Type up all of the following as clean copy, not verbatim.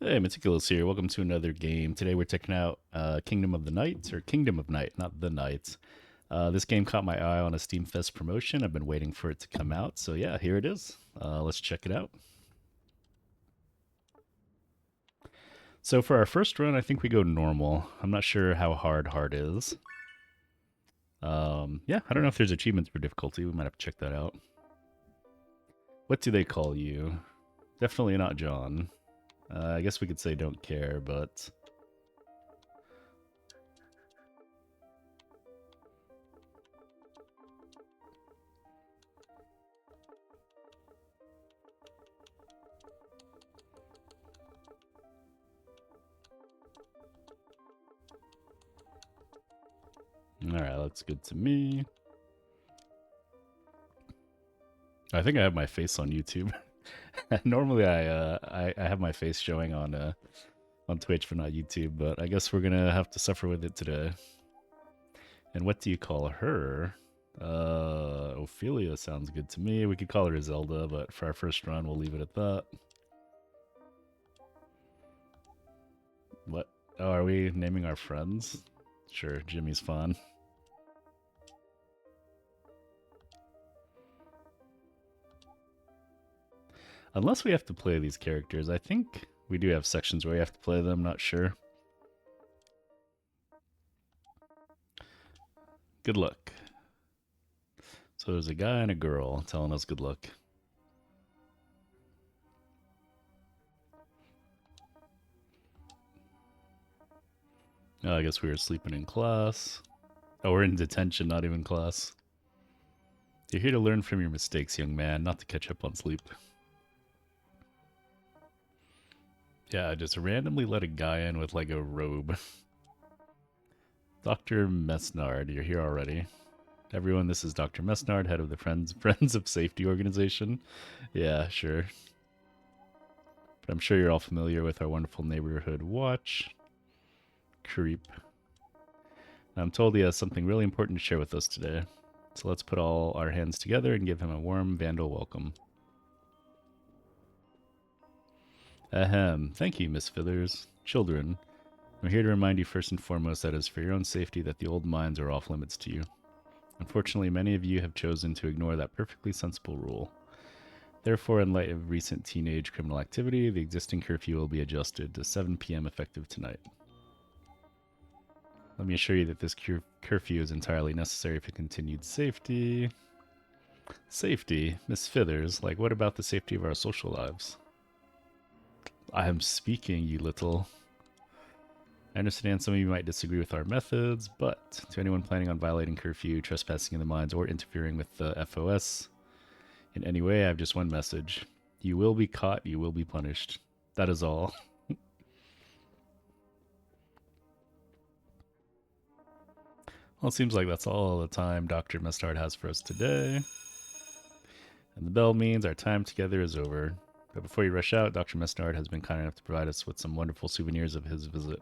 Hey, Meticulous here. Welcome to another game. Today we're checking out Kingdom of the Night, or Kingdom of Night, not the Knights. This game caught my eye on a Steam Fest promotion. I've been waiting for it to come out, so yeah, here it is. Let's check it out. So for our first run, I think we go normal. I'm not sure how hard is. Yeah, I don't know if there's achievements for difficulty. We might have to check that out. What do they call you? Definitely not John. I guess we could say don't care, but all right, looks good to me. I think I have my face on YouTube. Normally, I have my face showing on Twitch, but not YouTube. But I guess we're gonna have to suffer with it today. And what do you call her? Ophelia sounds good to me. We could call her Zelda, but for our first run, we'll leave it at that. What? Oh, are we naming our friends? Sure, Jimmy's fun. Unless we have to play these characters, I think we do have sections where we have to play them. Not sure. Good luck. So there's a guy and a girl telling us good luck. Oh, I guess we were sleeping in class. Oh, we're in detention, not even class. You're here to learn from your mistakes, young man, not to catch up on sleep. Yeah, just randomly let a guy in with like a robe. Dr. Mesnard, you're here already. Everyone, this is Dr. Mesnard, head of the Friends of Safety organization. Yeah, sure. But I'm sure you're all familiar with our wonderful neighborhood watch. Creep. I'm told he has something really important to share with us today. So let's put all our hands together and give him a warm Vandal welcome. Ahem. Thank you, Miss Fithers. Children, I'm here to remind you first and foremost that it is for your own safety that the old mines are off limits to you. Unfortunately, many of you have chosen to ignore that perfectly sensible rule. Therefore, in light of recent teenage criminal activity, the existing curfew will be adjusted to 7 p.m. effective tonight. Let me assure you that this curfew is entirely necessary for continued safety. Safety? Miss Fithers, like what about the safety of our social lives? I am speaking, you little. I understand some of you might disagree with our methods, but to anyone planning on violating curfew, trespassing in the mines, or interfering with the FOS in any way, I have just one message. You will be caught, you will be punished. That is all. Well, it seems like that's all the time Dr. Mustard has for us today. And the bell means our time together is over. But before you rush out, Dr. Mustard has been kind enough to provide us with some wonderful souvenirs of his visit.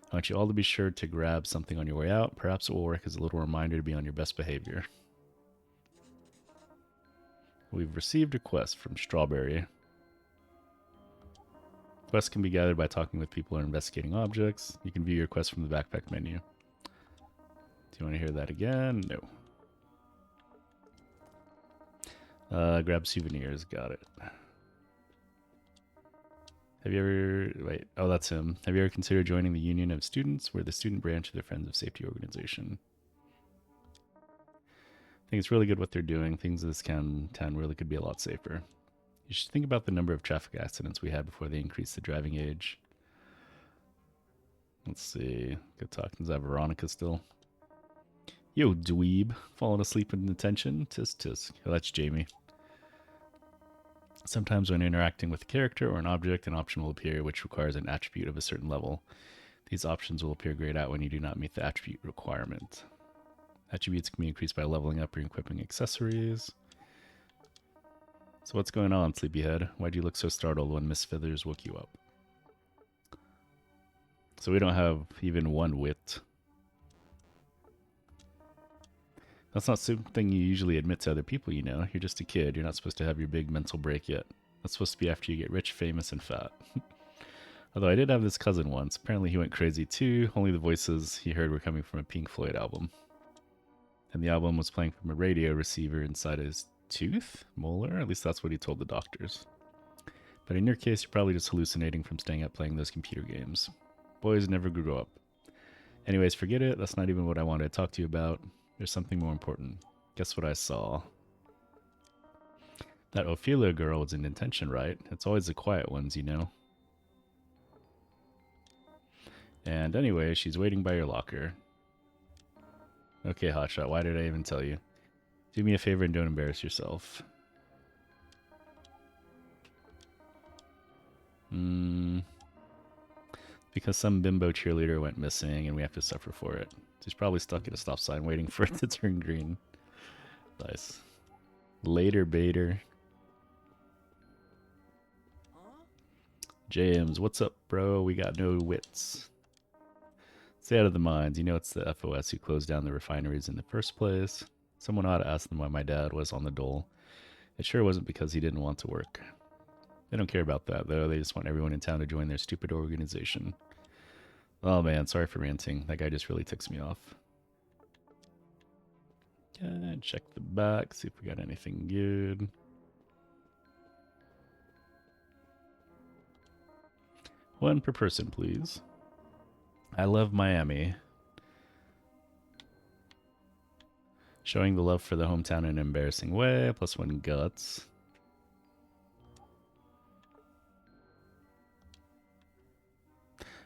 I want you all to be sure to grab something on your way out. Perhaps it will work as a little reminder to be on your best behavior. We've received a quest from Strawberry. Quests can be gathered by talking with people or investigating objects. You can view your quest from the backpack menu. Do you want to hear that again? No. Grab souvenirs. Got it. Have you ever... Wait. Oh, that's him. Have you ever considered joining the Union of Students? We're the student branch of the Friends of Safety organization. I think it's really good what they're doing. Things in this town really could be a lot safer. You should think about the number of traffic accidents we had before they increased the driving age. Let's see. Good talking. Is that Veronica still? Yo, dweeb. Falling asleep in detention? Tisk tisk. Oh, that's Jamie. Sometimes when interacting with a character or an object, an option will appear which requires an attribute of a certain level. These options will appear grayed out when you do not meet the attribute requirement. Attributes can be increased by leveling up or equipping accessories. So what's going on, sleepyhead? Why'd you look so startled when Miss Fithers woke you up? So we don't have even one wit. That's not something you usually admit to other people, you know. You're just a kid. You're not supposed to have your big mental break yet. That's supposed to be after you get rich, famous, and fat. Although I did have this cousin once. Apparently he went crazy too. Only the voices he heard were coming from a Pink Floyd album. And the album was playing from a radio receiver inside his tooth? Molar? At least that's what he told the doctors. But in your case, you're probably just hallucinating from staying up playing those computer games. Boys never grew up. Anyways, forget it. That's not even what I wanted to talk to you about. There's something more important. Guess what I saw? That Ophelia girl was in detention, right? It's always the quiet ones, you know. And anyway, she's waiting by your locker. Okay, Hotshot, why did I even tell you? Do me a favor and don't embarrass yourself. Because some bimbo cheerleader went missing and we have to suffer for it. She's probably stuck at a stop sign waiting for it to turn green. Nice. Later, Bader. James, what's up, bro? We got no wits. Stay out of the mines. You know it's the FOS who closed down the refineries in the first place. Someone ought to ask them why my dad was on the dole. It sure wasn't because he didn't want to work. They don't care about that, though. They just want everyone in town to join their stupid organization. Oh, man, sorry for ranting. That guy just really ticks me off. Okay, check the back, see if we got anything good. One per person, please. I love Miami. Showing the love for the hometown in an embarrassing way. Plus one guts.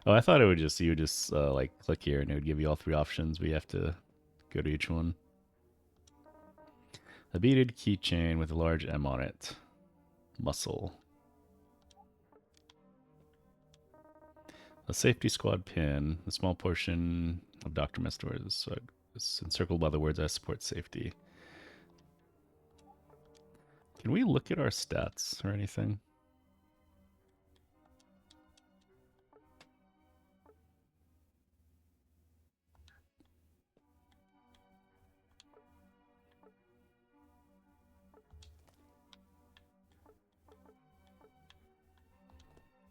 Oh, I thought it would just, you would just like click here and it would give you all three options, but you have to go to each one. A beaded keychain with a large M on it. Muscle. A safety squad pin. A small portion of Dr. Mestor's. So it's encircled by the words I support safety. Can we look at our stats or anything?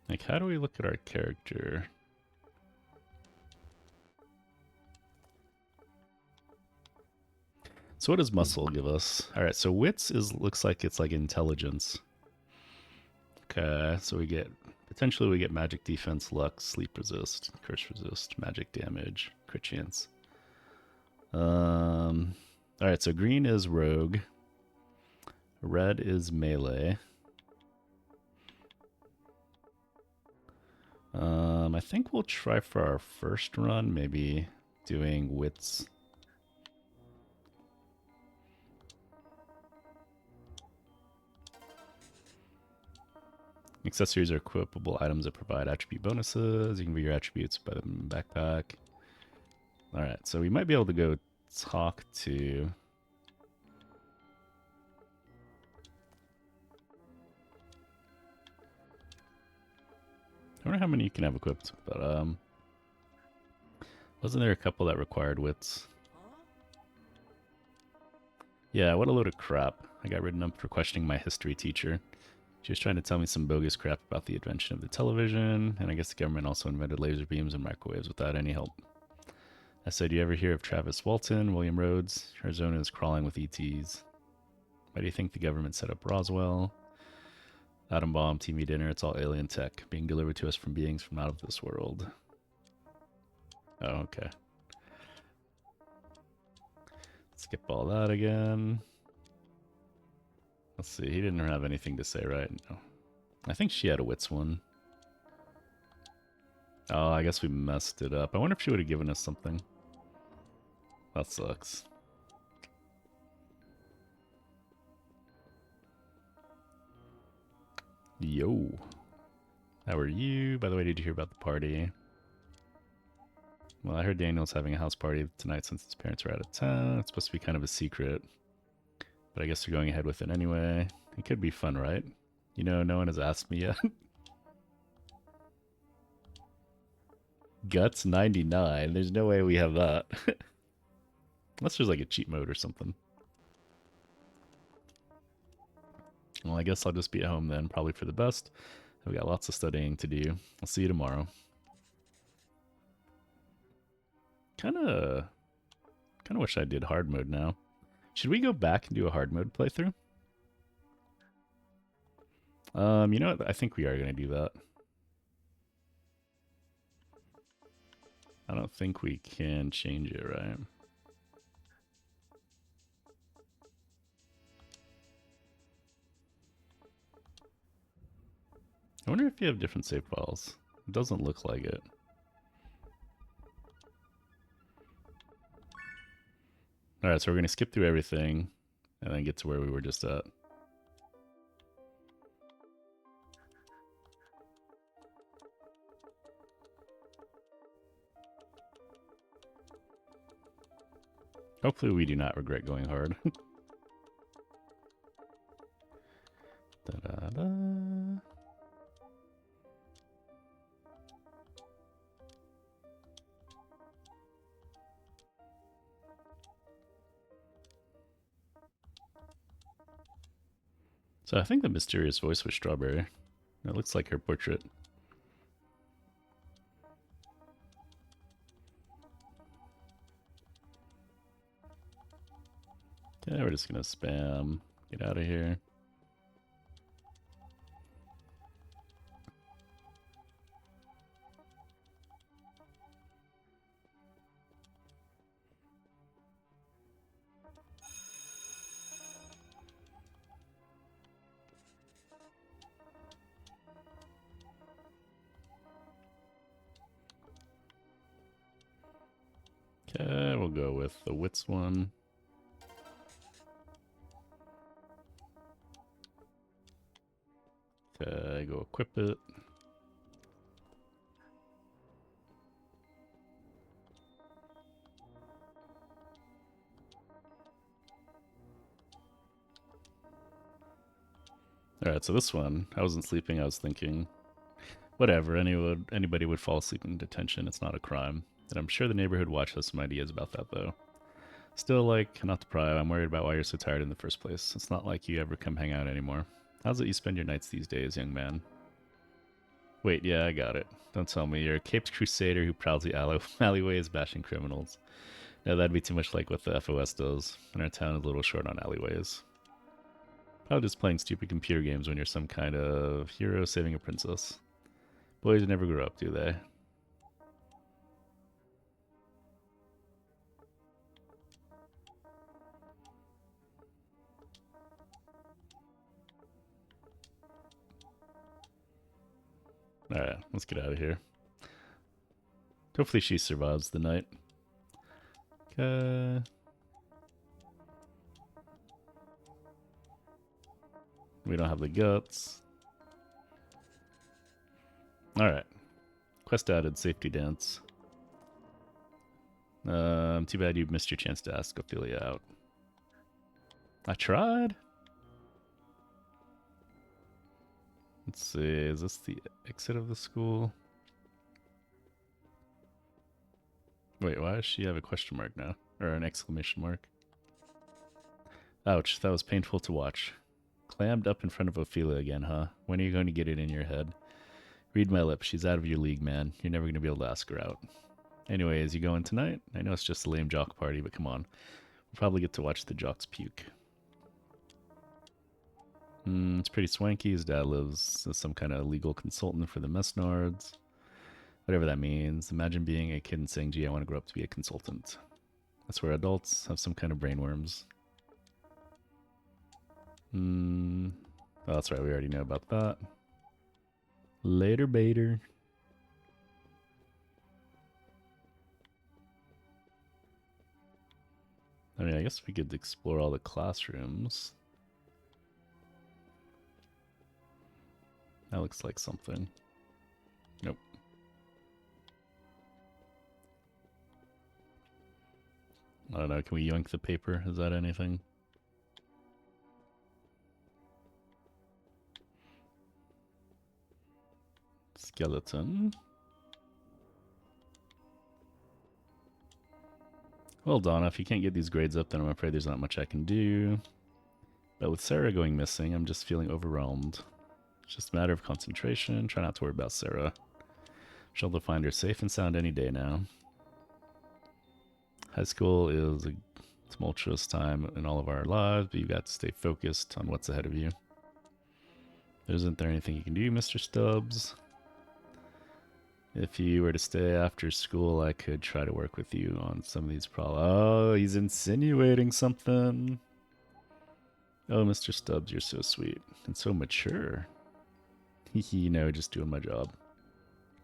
Like, how do we look at our character? So what does muscle give us? All right, so wits looks like it's like intelligence. Okay, so we get potentially we get magic defense, luck, sleep resist, curse resist, magic damage, crit chance. All right, so green is rogue, red is melee. I think we'll try for our first run, maybe doing wits. Accessories are equipable items that provide attribute bonuses. You can view your attributes by the backpack. Alright, so we might be able to go talk to... I don't know how many you can have equipped, but wasn't there a couple that required wits? Yeah, what a load of crap. I got written up for questioning my history teacher. She was trying to tell me some bogus crap about the invention of the television, and I guess the government also invented laser beams and microwaves without any help. I said, you ever hear of Travis Walton, William Rhodes? Arizona is crawling with ETs. Why do you think the government set up Roswell? Atom bomb, TV dinner, it's all alien tech being delivered to us from beings from out of this world. Oh, okay. Skip all that again. Let's see, he didn't have anything to say, right? No. I think she had a wits one. Oh, I guess we messed it up. I wonder if she would have given us something. That sucks. Yo. How are you? By the way, did you hear about the party? Well, I heard Daniel's having a house party tonight since his parents are out of town. It's supposed to be kind of a secret. But I guess they're going ahead with it anyway. It could be fun, right? You know, no one has asked me yet. Guts 99. There's no way we have that. Unless there's like a cheat mode or something. Well, I guess I'll just be at home then, probably for the best. We got lots of studying to do. I'll see you tomorrow. Kinda wish I did hard mode now. Should we go back and do a hard mode playthrough? You know what? I think we are gonna do that. I don't think we can change it, right? I wonder if you have different save files. It doesn't look like it. Alright, so we're going to skip through everything and then get to where we were just at. Hopefully we do not regret going hard. Da-da-da. So I think the mysterious voice was Strawberry. It looks like her portrait. Okay, we're just gonna spam. Get out of here. Okay, we'll go with the wits one. Okay, go equip it. Alright, so this one, I wasn't sleeping, I was thinking, whatever, anybody would fall asleep in detention, it's not a crime. And I'm sure the neighborhood watch has some ideas about that, though. Still, like, not to pry, I'm worried about why you're so tired in the first place. It's not like you ever come hang out anymore. How's it you spend your nights these days, young man? Wait, yeah, I got it. Don't tell me you're a caped crusader who prowls the alleyways bashing criminals. No, that'd be too much like what the FOS does, and our town is a little short on alleyways. Probably just playing stupid computer games when you're some kind of hero saving a princess. Boys never grow up, do they? Alright, let's get out of here. Hopefully she survives the night. Okay. We don't have the guts. Alright. Quest added, safety dance. Too bad you missed your chance to ask Ophelia out. I tried. Let's see, is this the exit of the school? Wait, why does she have a question mark now? Or an exclamation mark? Ouch, that was painful to watch. Clammed up in front of Ophelia again, huh? When are you going to get it in your head? Read my lips, she's out of your league, man. You're never going to be able to ask her out. Anyway, is you going tonight? I know it's just a lame jock party, but come on. We'll probably get to watch the jocks puke. It's pretty swanky. His dad lives as some kind of legal consultant for the Mesnards. Whatever that means. Imagine being a kid and saying, gee, I want to grow up to be a consultant. That's where adults have some kind of brainworms. Oh, that's right. We already know about that. Later, Bader. I mean, I guess we could explore all the classrooms. That looks like something. Nope. I don't know. Can we yoink the paper? Is that anything? Skeleton. Well, Donna, if you can't get these grades up, then I'm afraid there's not much I can do. But with Sarah going missing, I'm just feeling overwhelmed. It's just a matter of concentration. Try not to worry about Sarah. She'll find her safe and sound any day now. High school is a tumultuous time in all of our lives, but you got to stay focused on what's ahead of you. Isn't there anything you can do, Mr. Stubbs? If you were to stay after school, I could try to work with you on some of these problems. Oh, he's insinuating something. Oh, Mr. Stubbs, you're so sweet and so mature. You know, just doing my job.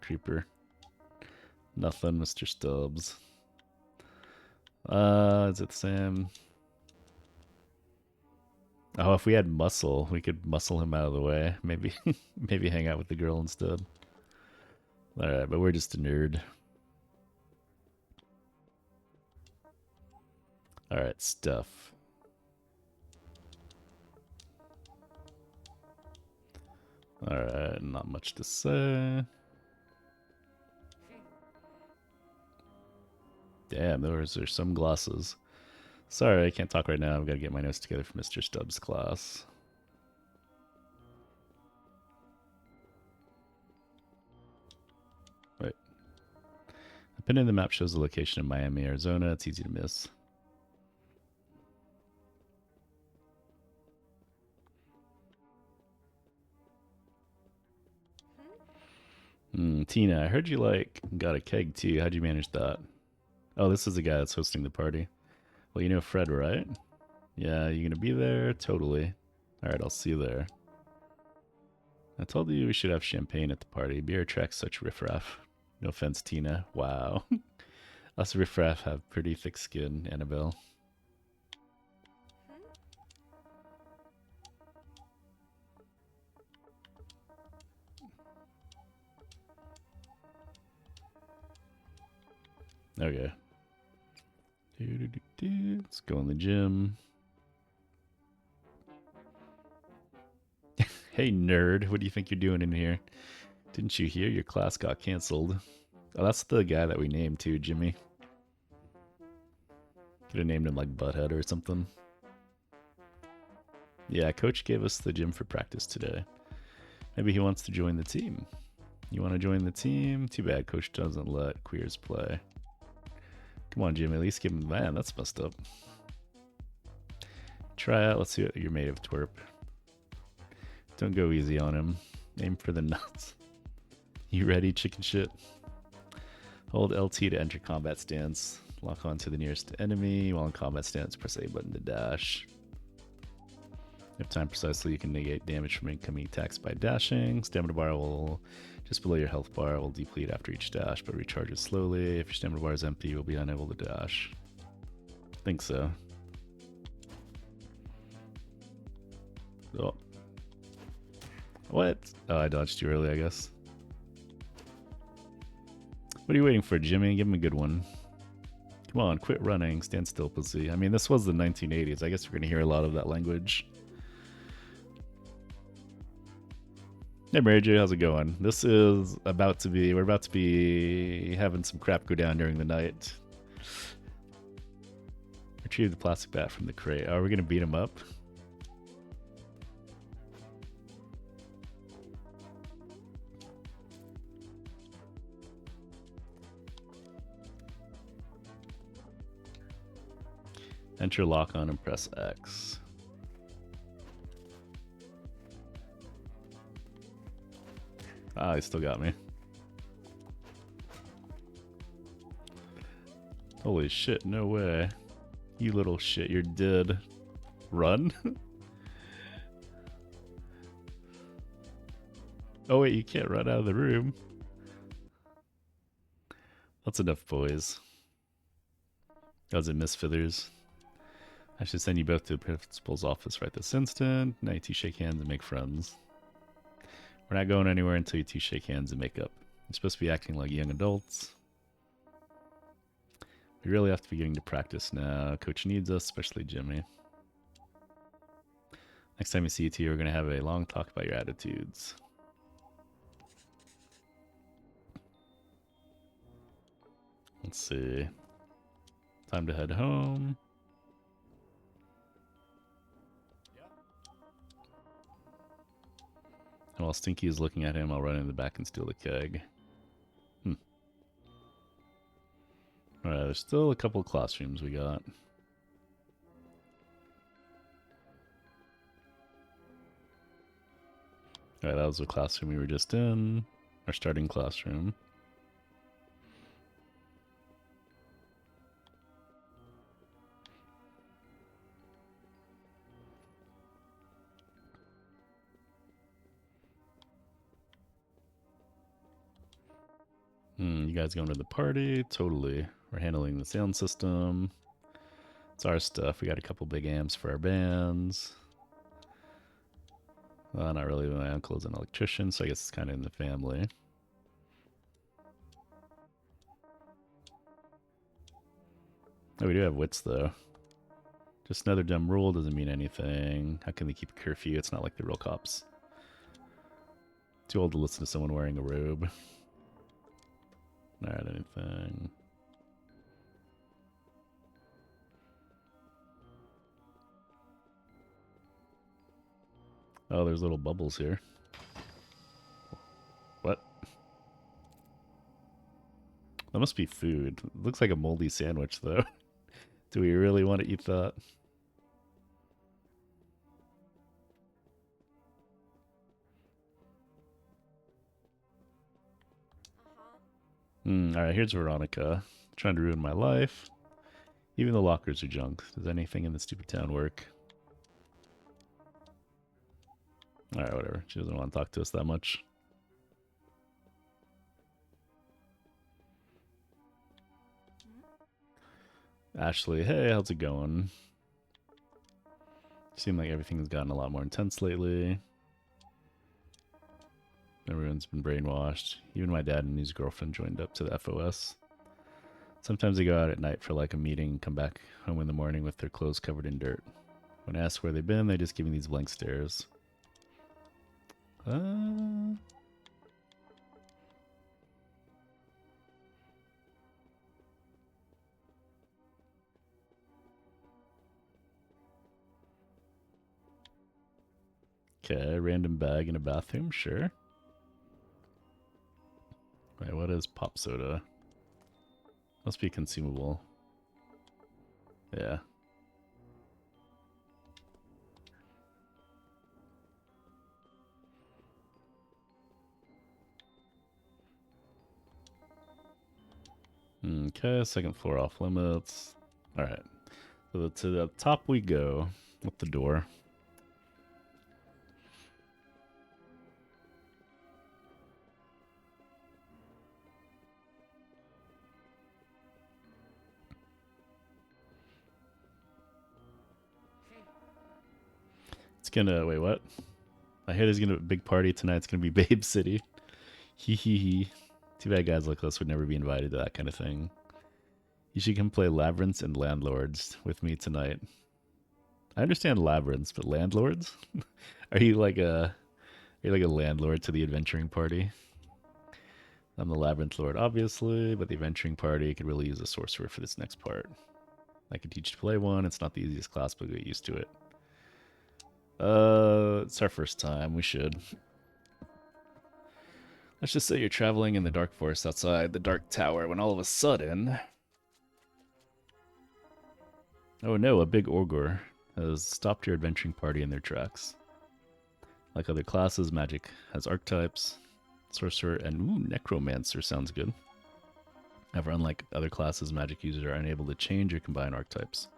Creeper. Nothing, Mr. Stubbs. Is it the same? Oh, if we had muscle, we could muscle him out of the way. Maybe, maybe hang out with the girl instead. Alright, but we're just a nerd. Alright, stuff. Alright, not much to say. Damn, those are some glasses. Sorry, I can't talk right now. I've got to get my notes together for Mr. Stubbs' class. Wait. A pin in the map shows the location of Miami, Arizona. It's easy to miss. Tina, I heard you got a keg too. How'd you manage that? Oh, this is the guy that's hosting the party. Well, you know Fred, right? Yeah, you gonna be there? Totally. Alright, I'll see you there. I told you we should have champagne at the party. Beer attracts such riffraff. No offense, Tina. Wow. Us riffraff have pretty thick skin, Annabelle. Okay. Let's go in the gym. Hey, nerd. What do you think you're doing in here? Didn't you hear your class got canceled? Oh, that's the guy that we named too, Jimmy. Could have named him like Butthead or something. Yeah, coach gave us the gym for practice today. Maybe he wants to join the team. You want to join the team? Too bad coach doesn't let queers play. Come on, Jimmy, at least give him... Man, that's messed up. Try out. Let's see what you're made of, twerp. Don't go easy on him. Aim for the nuts. You ready, chicken shit? Hold LT to enter combat stance. Lock on to the nearest enemy. While in combat stance, press A button to dash. If timed precisely, you can negate damage from incoming attacks by dashing. Stamina bar will... just below your health bar will deplete after each dash, but recharges slowly. If your stamina bar is empty, you'll be unable to dash. I think so. Oh. What? Oh, I dodged too early, I guess. What are you waiting for, Jimmy? Give him a good one. Come on, quit running. Stand still, pussy. I mean, this was the 1980s. I guess we're going to hear a lot of that language. Hey, Mary J, how's it going? This is about to be... We're about to be having some crap go down during the night. Retrieve the plastic bat from the crate. Are we going to beat him up? Enter lock on and press X. Ah, he still got me. Holy shit, no way. You little shit, you're dead. Run? Oh wait, you can't run out of the room. That's enough, boys. How's it, Miss Fithers? I should send you both to the principal's office right this instant. Now you two shake hands and make friends. We're not going anywhere until you two shake hands and make up. You're supposed to be acting like young adults. We really have to be getting to practice now. Coach needs us, especially Jimmy. Next time we see you two, we're going to have a long talk about your attitudes. Let's see. Time to head home. And while Stinky is looking at him, I'll run in the back and steal the keg. Alright, there's still a couple classrooms we got. Alright, that was the classroom we were just in. Our starting classroom. You guys going to the party? Totally. We're handling the sound system. It's our stuff. We got a couple big amps for our bands. Well, not really. My uncle's an electrician, so I guess it's kind of in the family. Oh, we do have wits, though. Just another dumb rule doesn't mean anything. How can they keep a curfew? It's not like the real cops. Too old to listen to someone wearing a robe. Alright, anything. Oh, there's little bubbles here. What? That must be food. It looks like a moldy sandwich, though. Do we really want to eat that? Alright, here's Veronica. Trying to ruin my life. Even the lockers are junk. Does anything in this stupid town work? Alright, whatever. She doesn't want to talk to us that much. Ashley, hey, how's it going? Seems like everything's gotten a lot more intense lately. Everyone's been brainwashed. Even my dad and his girlfriend joined up to the FOS. Sometimes they go out at night for like a meeting and come back home in the morning with their clothes covered in dirt. When asked where they've been, they just give me these blank stares. Okay, random bag in a bathroom, sure. Wait, what is pop soda? Must be consumable. Yeah. Okay, second floor off limits. Alright. So to the top we go with the door. It's gonna, wait, what? I hear there's gonna be a big party tonight. It's gonna be Babe City. Hee hee hee. Too bad guys like us would never be invited to that kind of thing. You should come play Labyrinths and Landlords with me tonight. I understand Labyrinths, but Landlords? Are you like a landlord to the adventuring party? I'm the Labyrinth Lord, obviously, but the adventuring party could really use a sorcerer for this next part. I could teach you to play one. It's not the easiest class, but get used to it. It's our first time. We should. Let's just say you're traveling in the dark forest outside the dark tower when all of a sudden... Oh no, a big ogre has stopped your adventuring party in their tracks. Like other classes, magic has archetypes. Sorcerer and necromancer sounds good. However, unlike other classes, magic users are unable to change or combine archetypes.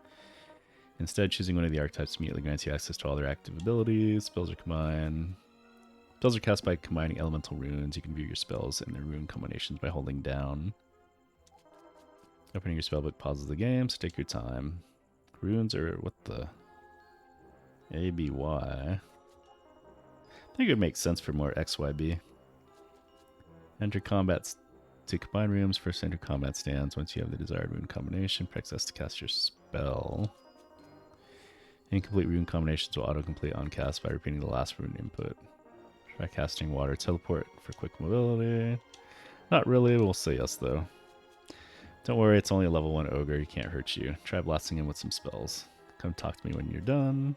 Instead, choosing one of the archetypes immediately grants you access to all their active abilities. Spells are combined. Spells are cast by combining elemental runes. You can view your spells and their rune combinations by holding down. Opening your spellbook pauses the game, so take your time. Runes are what the ABY. I think it would make sense for more XYB. Enter combat to combine runes. First enter combat stands. Once you have the desired rune combination, press S to cast your spell. Incomplete rune combinations will autocomplete on cast by repeating the last rune input. Try casting water teleport for quick mobility. Not really, we'll say yes though. Don't worry, it's only a level 1 ogre, he can't hurt you. Try blasting him with some spells. Come talk to me when you're done.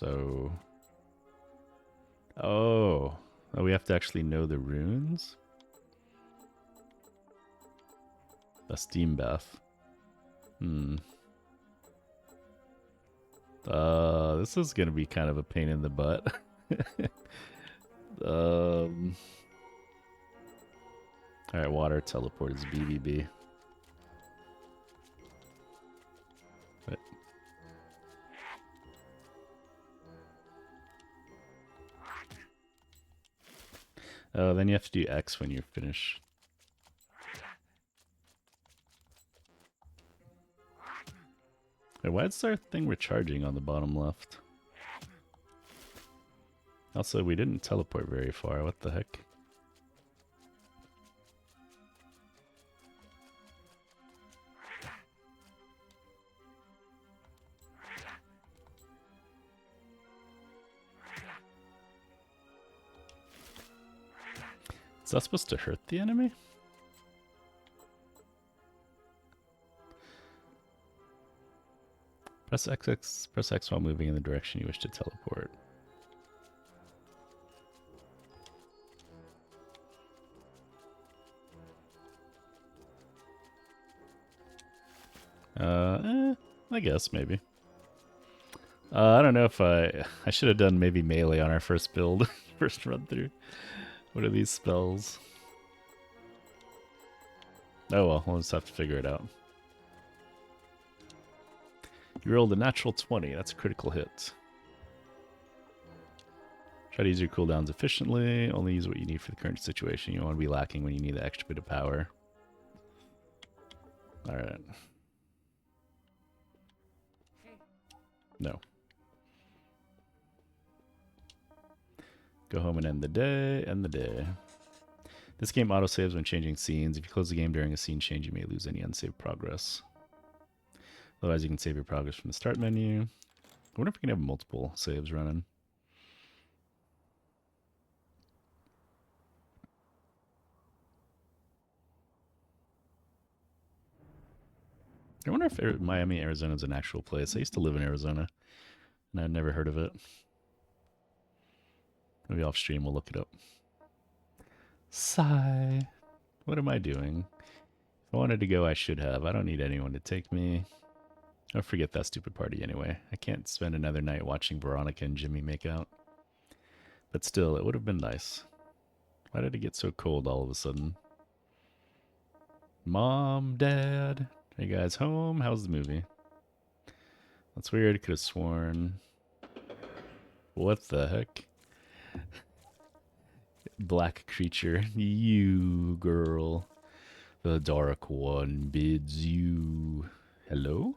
So... Oh, we have to actually know the runes? A steam bath. This is gonna be kind of a pain in the butt. Alright, water teleport is BBB. What? Oh, then you have to do X when you finish. Wait, why is our thing recharging on the bottom left? Also, we didn't teleport very far. What the heck? Is that supposed to hurt the enemy? Press X while moving in the direction you wish to teleport. I guess maybe. I don't know if I should have done maybe melee on our first build, first run through. What are these spells? Oh well, we'll just have to figure it out. You rolled a natural 20. That's a critical hit. Try to use your cooldowns efficiently. Only use what you need for the current situation. You don't want to be lacking when you need the extra bit of power. Alright. No. Go home and end the day. End the day. This game autosaves when changing scenes. If you close the game during a scene change, you may lose any unsaved progress. Otherwise, you can save your progress from the start menu. I wonder if we can have multiple saves running. I wonder if Miami, Arizona is an actual place. I used to live in Arizona, and I'd never heard of it. Maybe off stream we'll look it up. Sigh. What am I doing? If I wanted to go, I should have. I don't need anyone to take me. I'll forget that stupid party anyway. I can't spend another night watching Veronica and Jimmy make out. But still, it would have been nice. Why did it get so cold all of a sudden? Mom, Dad, are you guys home? How's the movie? That's weird. Could have sworn. What the heck? Black creature. You, girl. The Dark One bids you. Hello?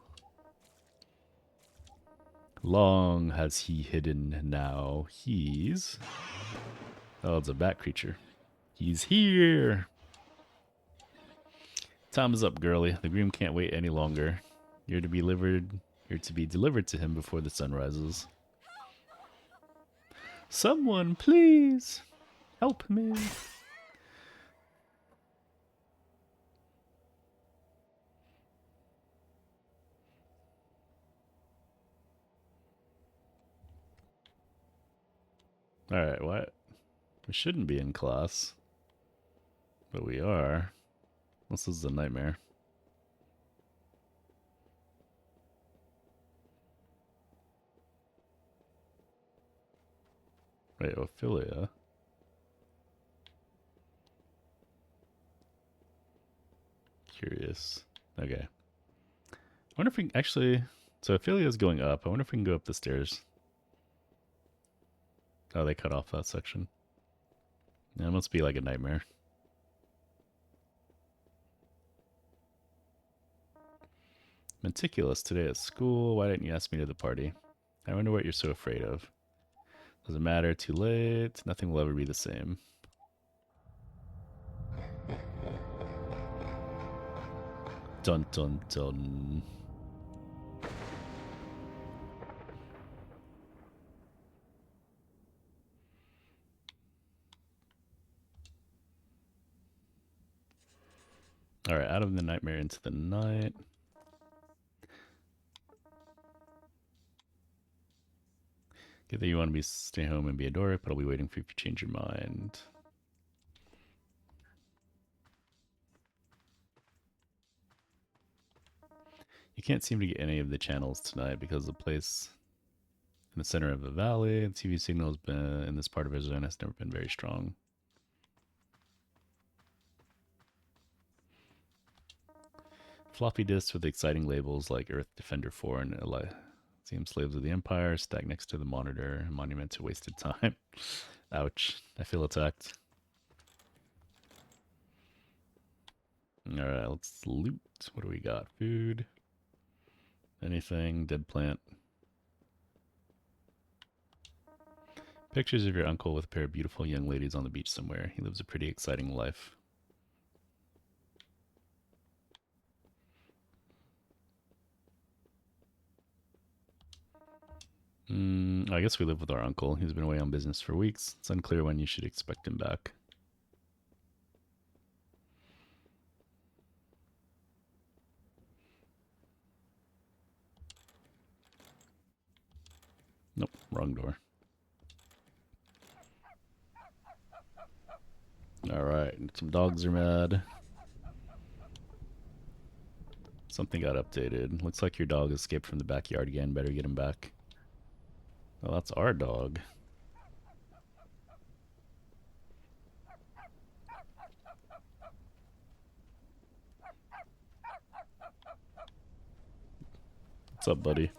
Long has he hidden now. He's... Oh, it's a bat creature. He's here. Time is up, girlie. The groom can't wait any longer. You're to be delivered to him before the sun rises. Someone, please, help me. Alright, what? We shouldn't be in class. But we are. This is a nightmare. Wait, Ophelia? Curious. Okay. I wonder if we can actually... So Ophelia's going up. I wonder if we can go up the stairs. Oh, they cut off that section. That must be like a nightmare. Meticulous today at school. Why didn't you ask me to the party? I wonder what you're so afraid of. Doesn't matter. Too late. Nothing will ever be the same. Dun dun dun. Alright, out of the nightmare into the night. Get that you want to stay home and be a dork, but I'll be waiting for you if you change your mind. You can't seem to get any of the channels tonight because the place in the center of the valley, the TV signal has been in this part of Arizona has never been very strong. Floppy disks with exciting labels like Earth Defender 4 and Elysium Slaves of the Empire stacked next to the monitor, a monument to wasted time. Ouch, I feel attacked. Alright, let's loot. What do we got? Food? Anything? Dead plant? Pictures of your uncle with a pair of beautiful young ladies on the beach somewhere. He lives a pretty exciting life. I guess we live with our uncle. He's been away on business for weeks. It's unclear when you should expect him back. Nope, wrong door. Alright, some dogs are mad. Something got updated. Looks like your dog escaped from the backyard again. Better get him back. Well, that's our dog. What's up, buddy?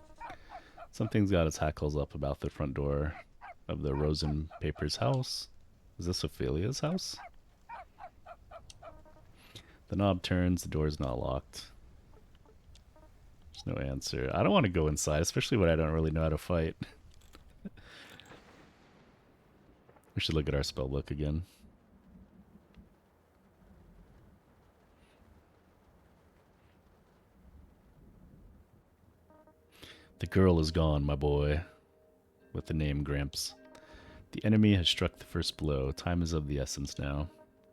Something's got its hackles up about the front door of the Rosen Papers house. Is this Ophelia's house? The knob turns, the door's not locked. There's no answer. I don't want to go inside, especially when I don't really know how to fight. We should look at our spellbook again. The girl is gone, my boy. With the name Gramps. The enemy has struck the first blow. Time is of the essence now.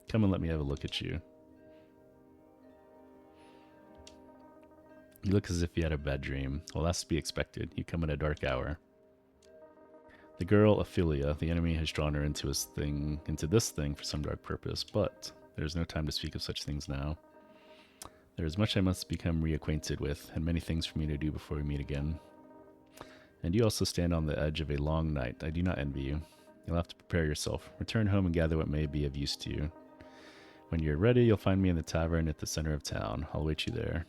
Come and let me have a look at you. You look as if you had a bad dream. Well, that's to be expected. You come at a dark hour. The girl, Ophelia, the enemy has drawn her into this thing for some dark purpose, but there is no time to speak of such things now. There is much I must become reacquainted with, and many things for me to do before we meet again. And you also stand on the edge of a long night. I do not envy you. You'll have to prepare yourself. Return home and gather what may be of use to you. When you're ready, you'll find me in the tavern at the center of town. I'll wait you there.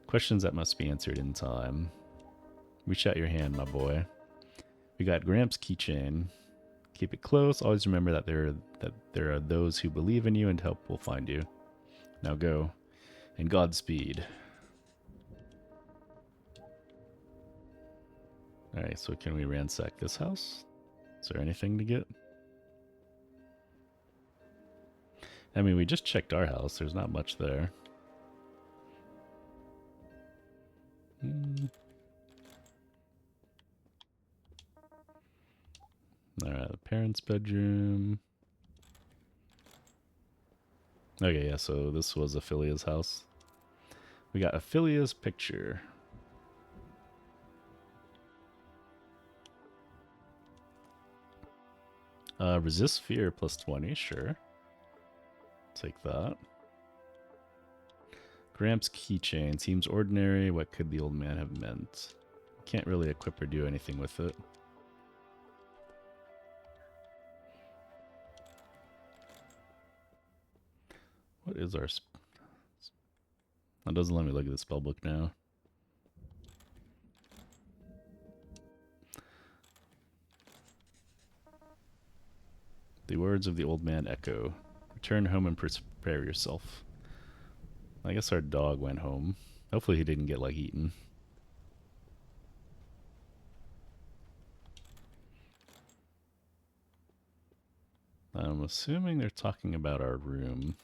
Questions that must be answered in time. Reach out your hand, my boy. We got Gramps' keychain. Keep it close. Always remember that there are those who believe in you and help will find you. Now go. And Godspeed. Alright, so can we ransack this house? Is there anything to get? I mean, we just checked our house. There's not much there. Alright, the parents' bedroom. Okay, yeah, so this was Ophelia's house. We got Ophelia's picture. Resist fear plus 20, sure. Take that. Gramps' keychain seems ordinary. What could the old man have meant? Can't really equip or do anything with it. What is our... That doesn't let me look at the spellbook now. The words of the old man echo. Return home and prepare yourself. I guess our dog went home. Hopefully he didn't get, like, eaten. I'm assuming they're talking about our room.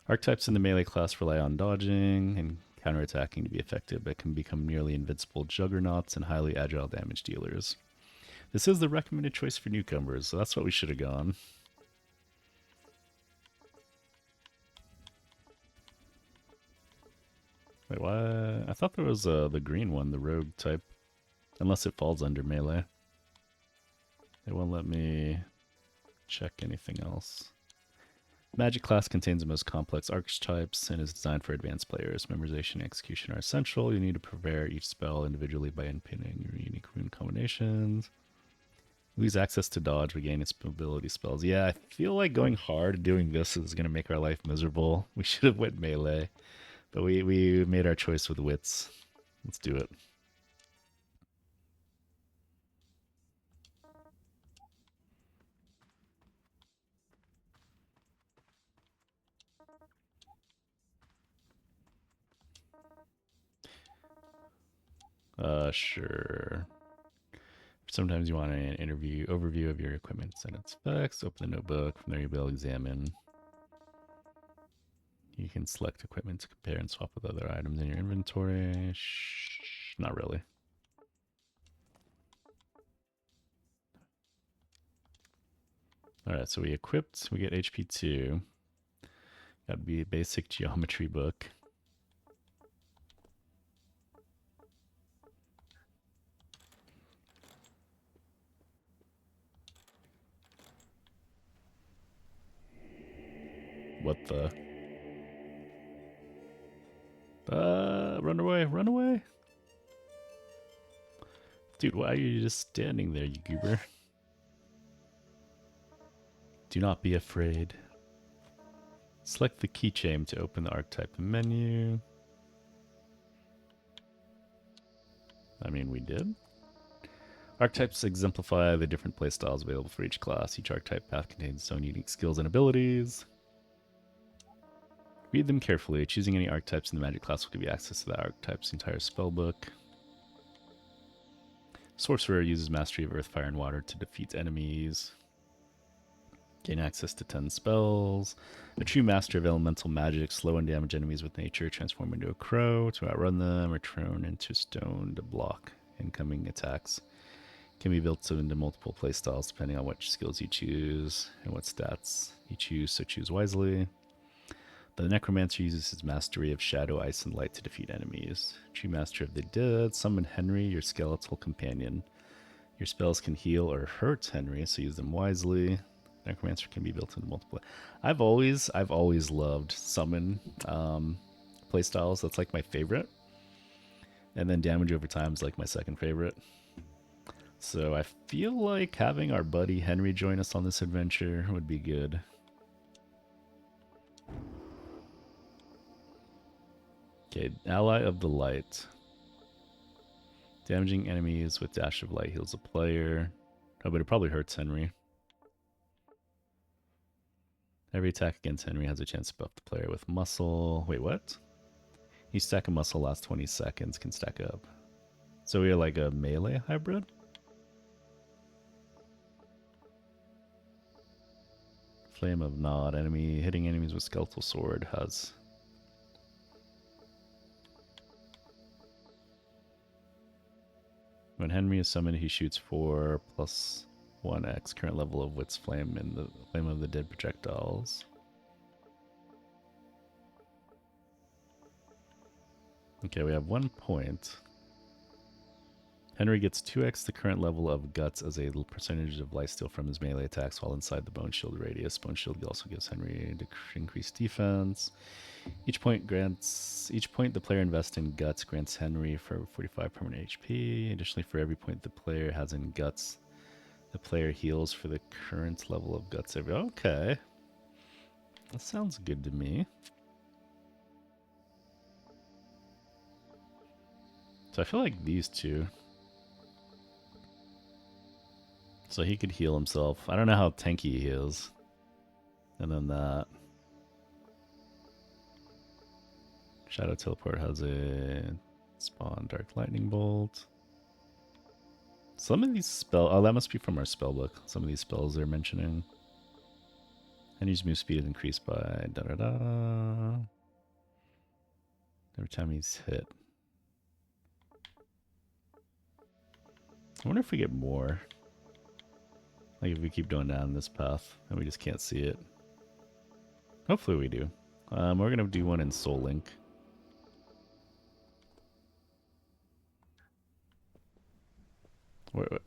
Archetypes in the melee class rely on dodging and counterattacking to be effective, but can become nearly invincible juggernauts and highly agile damage dealers. This is the recommended choice for newcomers, so that's what we should have gone. Wait, what? I thought there was the green one, the rogue type. Unless it falls under melee. It won't let me check anything else. Magic class contains the most complex archetypes and is designed for advanced players. Memorization and execution are essential. You need to prepare each spell individually by inputting your unique rune combinations. Lose access to dodge, regain its mobility spells. Yeah, I feel like going hard doing this is going to make our life miserable. We should have went melee, but we made our choice with wits. Let's do it. Sure. Sometimes you want an overview of your equipment and its specs. Open the notebook. From there, you'll be able to examine. You can select equipment to compare and swap with other items in your inventory. Not really. All right, so we equipped. We get HP 2. That'd be a basic geometry book. What the? Run away, run away. Dude, why are you just standing there, you goober? Do not be afraid. Select the keychain to open the archetype menu. I mean, we did. Archetypes exemplify the different playstyles available for each class. Each archetype path contains its own unique skills and abilities. Read them carefully. Choosing any archetypes in the magic class will give you access to that archetype's entire spellbook. Sorcerer uses mastery of earth, fire, and water to defeat enemies. Gain access to 10 spells. A true master of elemental magic, slow and damage enemies with nature, transform into a crow to outrun them, or turn into stone to block incoming attacks. Can be built into multiple playstyles depending on which skills you choose and what stats you choose, so choose wisely. The Necromancer uses his mastery of shadow, ice, and light to defeat enemies. True Master of the Dead, summon Henry, your skeletal companion. Your spells can heal or hurt Henry, so use them wisely. Necromancer can be built into multiple. I've always loved summon playstyles. That's like my favorite. And then damage over time is like my second favorite. So I feel like having our buddy Henry join us on this adventure would be good. Okay, Ally of the Light. Damaging enemies with Dash of Light heals a player. Oh, but it probably hurts Henry. Every attack against Henry has a chance to buff the player with muscle. Wait, what? Each stack of muscle lasts 20 seconds, can stack up. So we are like a melee hybrid? Flame of Nod. Enemy hitting enemies with skeletal sword has... When Henry is summoned, he shoots 4 plus 1x current level of Wit's Flame in the Flame of the Dead projectiles. Okay, we have 1 point. Henry gets 2x the current level of Guts as a percentage of lifesteal from his melee attacks while inside the Bone Shield radius. Bone Shield also gives Henry increased defense. Each point the player invests in Guts grants Henry for 45 permanent HP. Additionally, for every point the player has in Guts, the player heals for the current level of Guts every... Okay. That sounds good to me. So I feel like these two... So he could heal himself. I don't know how tanky he is. And then that. Shadow Teleport has a spawn Dark Lightning Bolt. Some of these spells... Oh, that must be from our spell book. Some of these spells they're mentioning. Henry's move speed is increased by da-da-da. Every time he's hit. I wonder if we get more. Like if we keep going down this path and we just can't see it. Hopefully we do. We're going to do one in Soul Link. Wait, wait.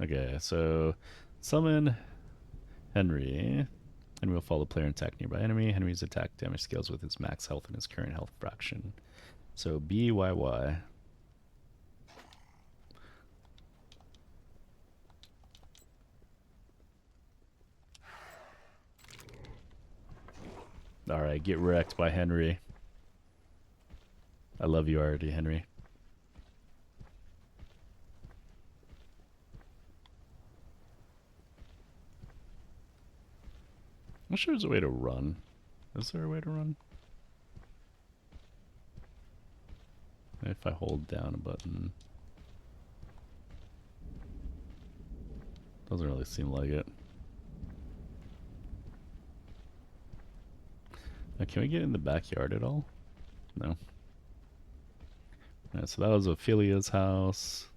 Okay, so summon Henry. Henry will follow the player and attack nearby enemy. Henry's attack damage scales with his max health and his current health fraction. So BYY. Alright, get wrecked by Henry. I love you already, Henry. I'm sure there's a way to run. Is there a way to run? If I hold down a button. Doesn't really seem like it. Now, can we get in the backyard at all? No. Alright, so that was Ophelia's house.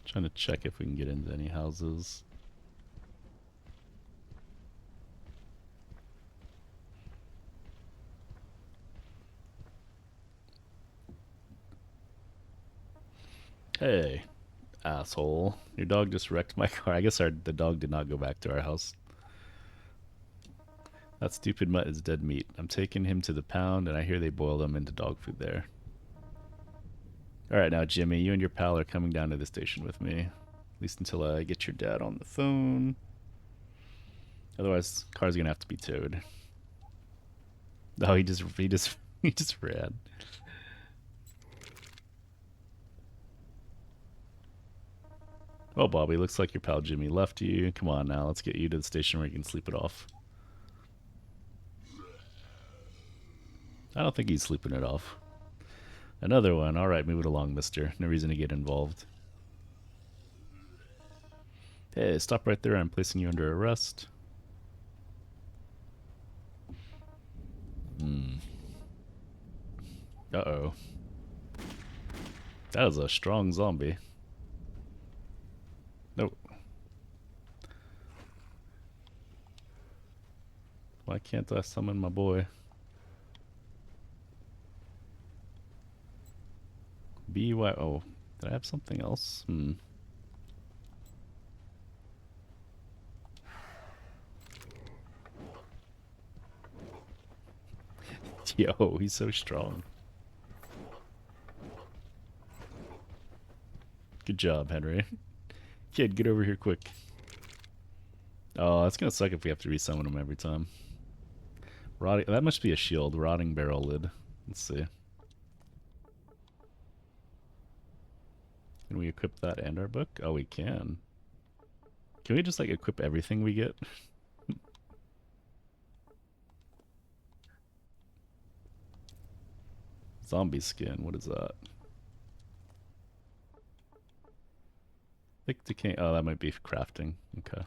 Trying to check if we can get into any houses. Hey, asshole. Your dog just wrecked my car. I guess the dog did not go back to our house. That stupid mutt is dead meat. I'm taking him to the pound, and I hear they boil them into dog food there. Alright, now, Jimmy, you and your pal are coming down to the station with me. At least until I get your dad on the phone. Otherwise, the car's gonna have to be towed. Oh, he just ran. Well, Bobby, looks like your pal Jimmy left you. Come on now, let's get you to the station where you can sleep it off. I don't think he's sleeping it off. Another one. Alright, move it along, mister. No reason to get involved. Hey, stop right there. I'm placing you under arrest. Uh-oh. That is a strong zombie. Nope. Why can't I summon my boy? BY. Oh, did I have something else? Yo, he's so strong. Good job, Henry. Kid, get over here quick. Oh, that's gonna suck if we have to resummon him every time. Rotting. That must be a shield. Rotting barrel lid. Let's see. Can we equip that and our book? Oh, we can. Can we just like equip everything we get? Zombie skin. What is that? Thick decay. Oh, that might be crafting. Okay.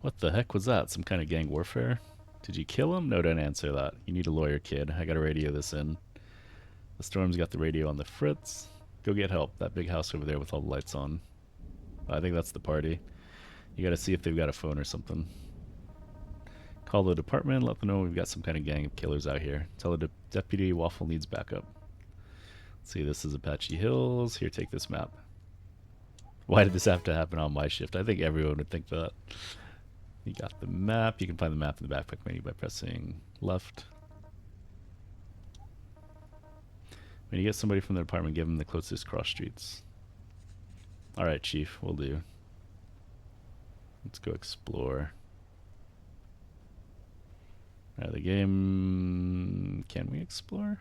What the heck was that? Some kind of gang warfare? Did you kill him? No, don't answer that. You need a lawyer, kid. I gotta radio this in. The Storm's got the radio on the fritz. Go get help. That big house over there with all the lights on. I think that's the party. You gotta see if they've got a phone or something. Call the department. Let them know we've got some kind of gang of killers out here. Tell the deputy Waffle needs backup. Let's see, this is Apache Hills. Here, take this map. Why did this have to happen on my shift? I think everyone would think that. You got the map. You can find the map in the backpack menu by pressing left. When you get somebody from the department, give them the closest cross streets. Alright, Chief, we'll do. Let's go explore. Alright, the game... Can we explore?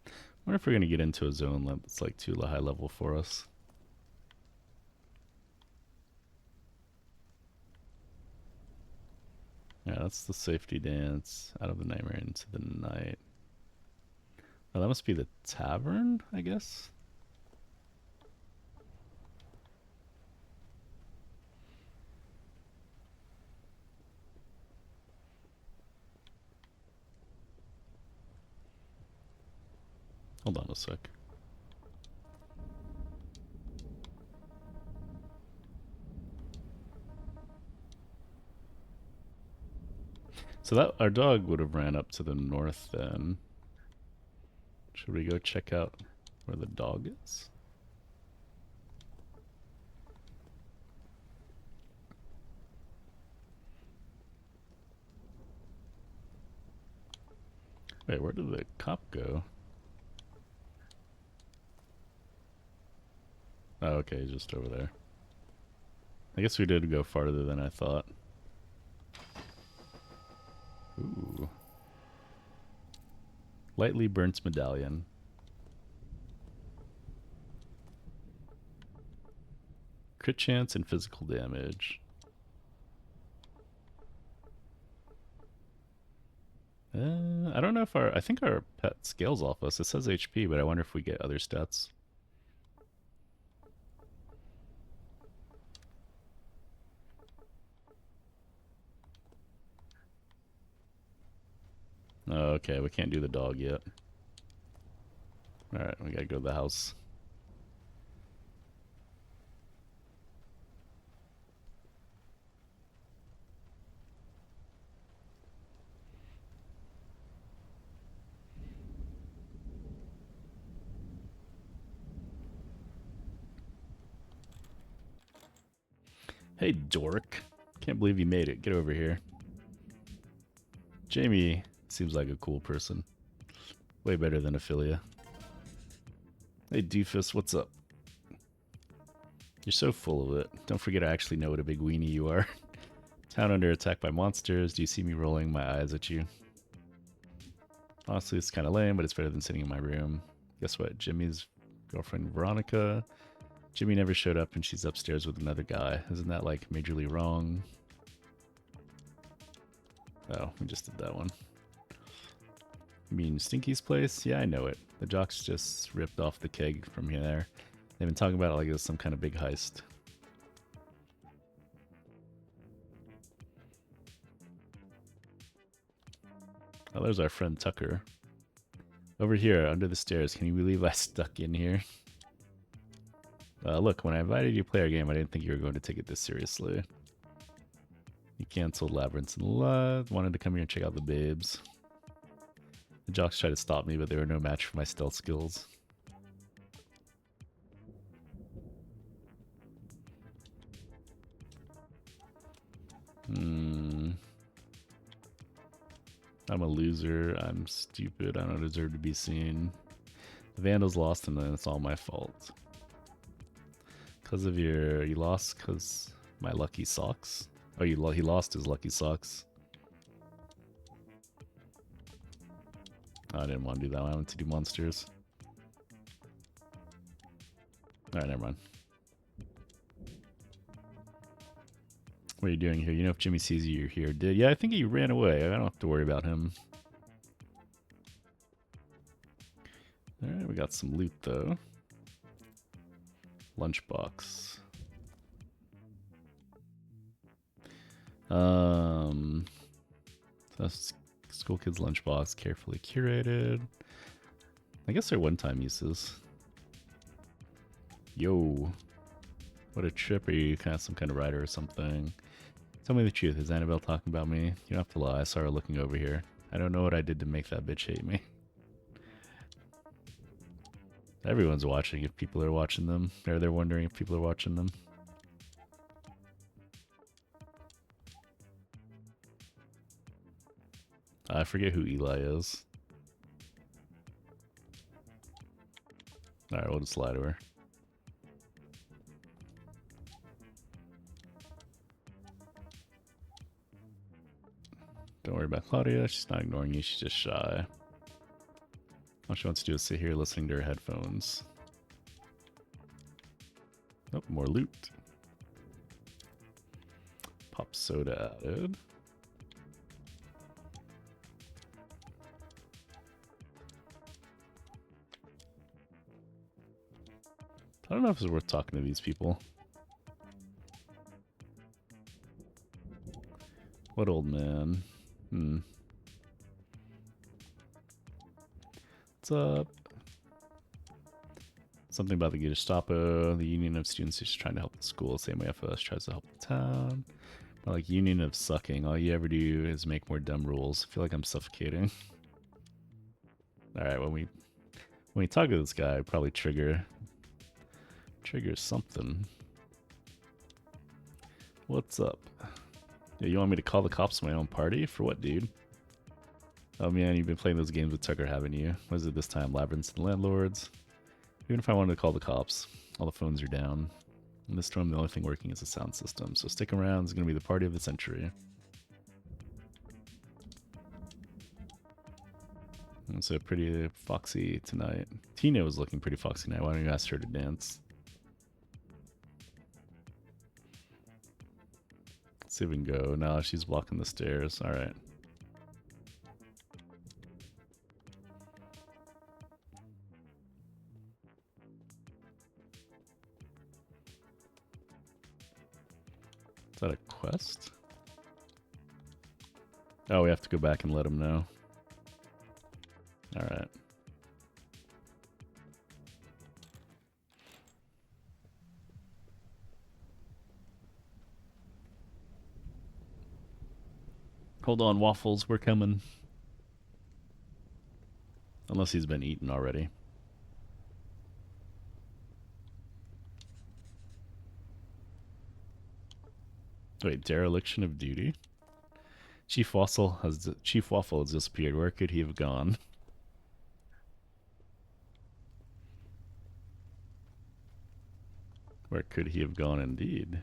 I wonder if we're going to get into a zone that's like too high level for us. Yeah, that's the safety dance. Out of the nightmare into the night. Oh, that must be the tavern, I guess? Hold on a sec. So that our dog would have ran up to the north then. Should we go check out where the dog is? Wait, where did the cop go? Oh, okay, just over there. I guess we did go farther than I thought. Ooh. Lightly burnt medallion. Crit chance and physical damage. I don't know if I think our pet scales off us. It says HP, but I wonder if we get other stats. Oh, okay, we can't do the dog yet. Alright, we gotta go to the house. Hey, dork. Can't believe you made it. Get over here. Jamie seems like a cool person. Way better than Ophelia. Hey, Doofus, what's up? You're so full of it. Don't forget I actually know what a big weenie you are. Town under attack by monsters. Do you see me rolling my eyes at you? Honestly, it's kind of lame, but it's better than sitting in my room. Guess what? Jimmy's girlfriend, Veronica. Jimmy never showed up and she's upstairs with another guy. Isn't that, like, majorly wrong? Oh, we just did that one. You mean Stinky's place? Yeah, I know it. The jocks just ripped off the keg from there. They've been talking about it like it was some kind of big heist. Oh, there's our friend Tucker. Over here, under the stairs. Can you believe I stuck in here? Look, when I invited you to play our game, I didn't think you were going to take it this seriously. You canceled Labyrinths and Love. Wanted to come here and check out the babes. The jocks tried to stop me, but they were no match for my stealth skills. I'm a loser. I'm stupid. I don't deserve to be seen. The Vandals lost and then it's all my fault. Because of your... You lost because my lucky socks? Oh, he lost his lucky socks. Oh, I didn't want to do that one. I wanted to do monsters. Alright, never mind. What are you doing here? You know if Jimmy sees you, you're here. Yeah, I think he ran away. I don't have to worry about him. Alright, we got some loot, though. Lunchbox. That's school kids lunchbox, carefully curated. I guess they're one-time uses. Yo. What a trip. Are you kind of some kind of writer or something? Tell me the truth. Is Annabelle talking about me? You don't have to lie. I saw her looking over here. I don't know what I did to make that bitch hate me. Everyone's watching if people are watching them. Or they're wondering if people are watching them. I forget who Eli is. Alright, we'll just lie to her. Don't worry about Claudia. She's not ignoring you. She's just shy. All she wants to do is sit here listening to her headphones. Oh, more loot. Pop soda added. I don't know if it's worth talking to these people. What old man? What's up? Something about the Gestapo, the Union of Students is trying to help the school, same way FOS tries to help the town. But like Union of Sucking, all you ever do is make more dumb rules. I feel like I'm suffocating. Alright, when we talk to this guy, probably trigger something. What's up? Yeah, you want me to call the cops on my own party? For what, dude? Oh man, you've been playing those games with Tucker, haven't you? What is it this time? Labyrinths and Landlords? Even if I wanted to call the cops, all the phones are down. In this storm, the only thing working is the sound system. So stick around, it's going to be the party of the century. And so pretty foxy tonight. Tina was looking pretty foxy tonight. Why don't you ask her to dance? Let's see if we can go. No, she's blocking the stairs. Alright. Is that a quest? Oh, we have to go back and let him know. Alright. Hold on, Waffles, we're coming. Unless he's been eaten already. Wait, dereliction of duty? Chief Waffle has disappeared. Where could he have gone? Where could he have gone indeed?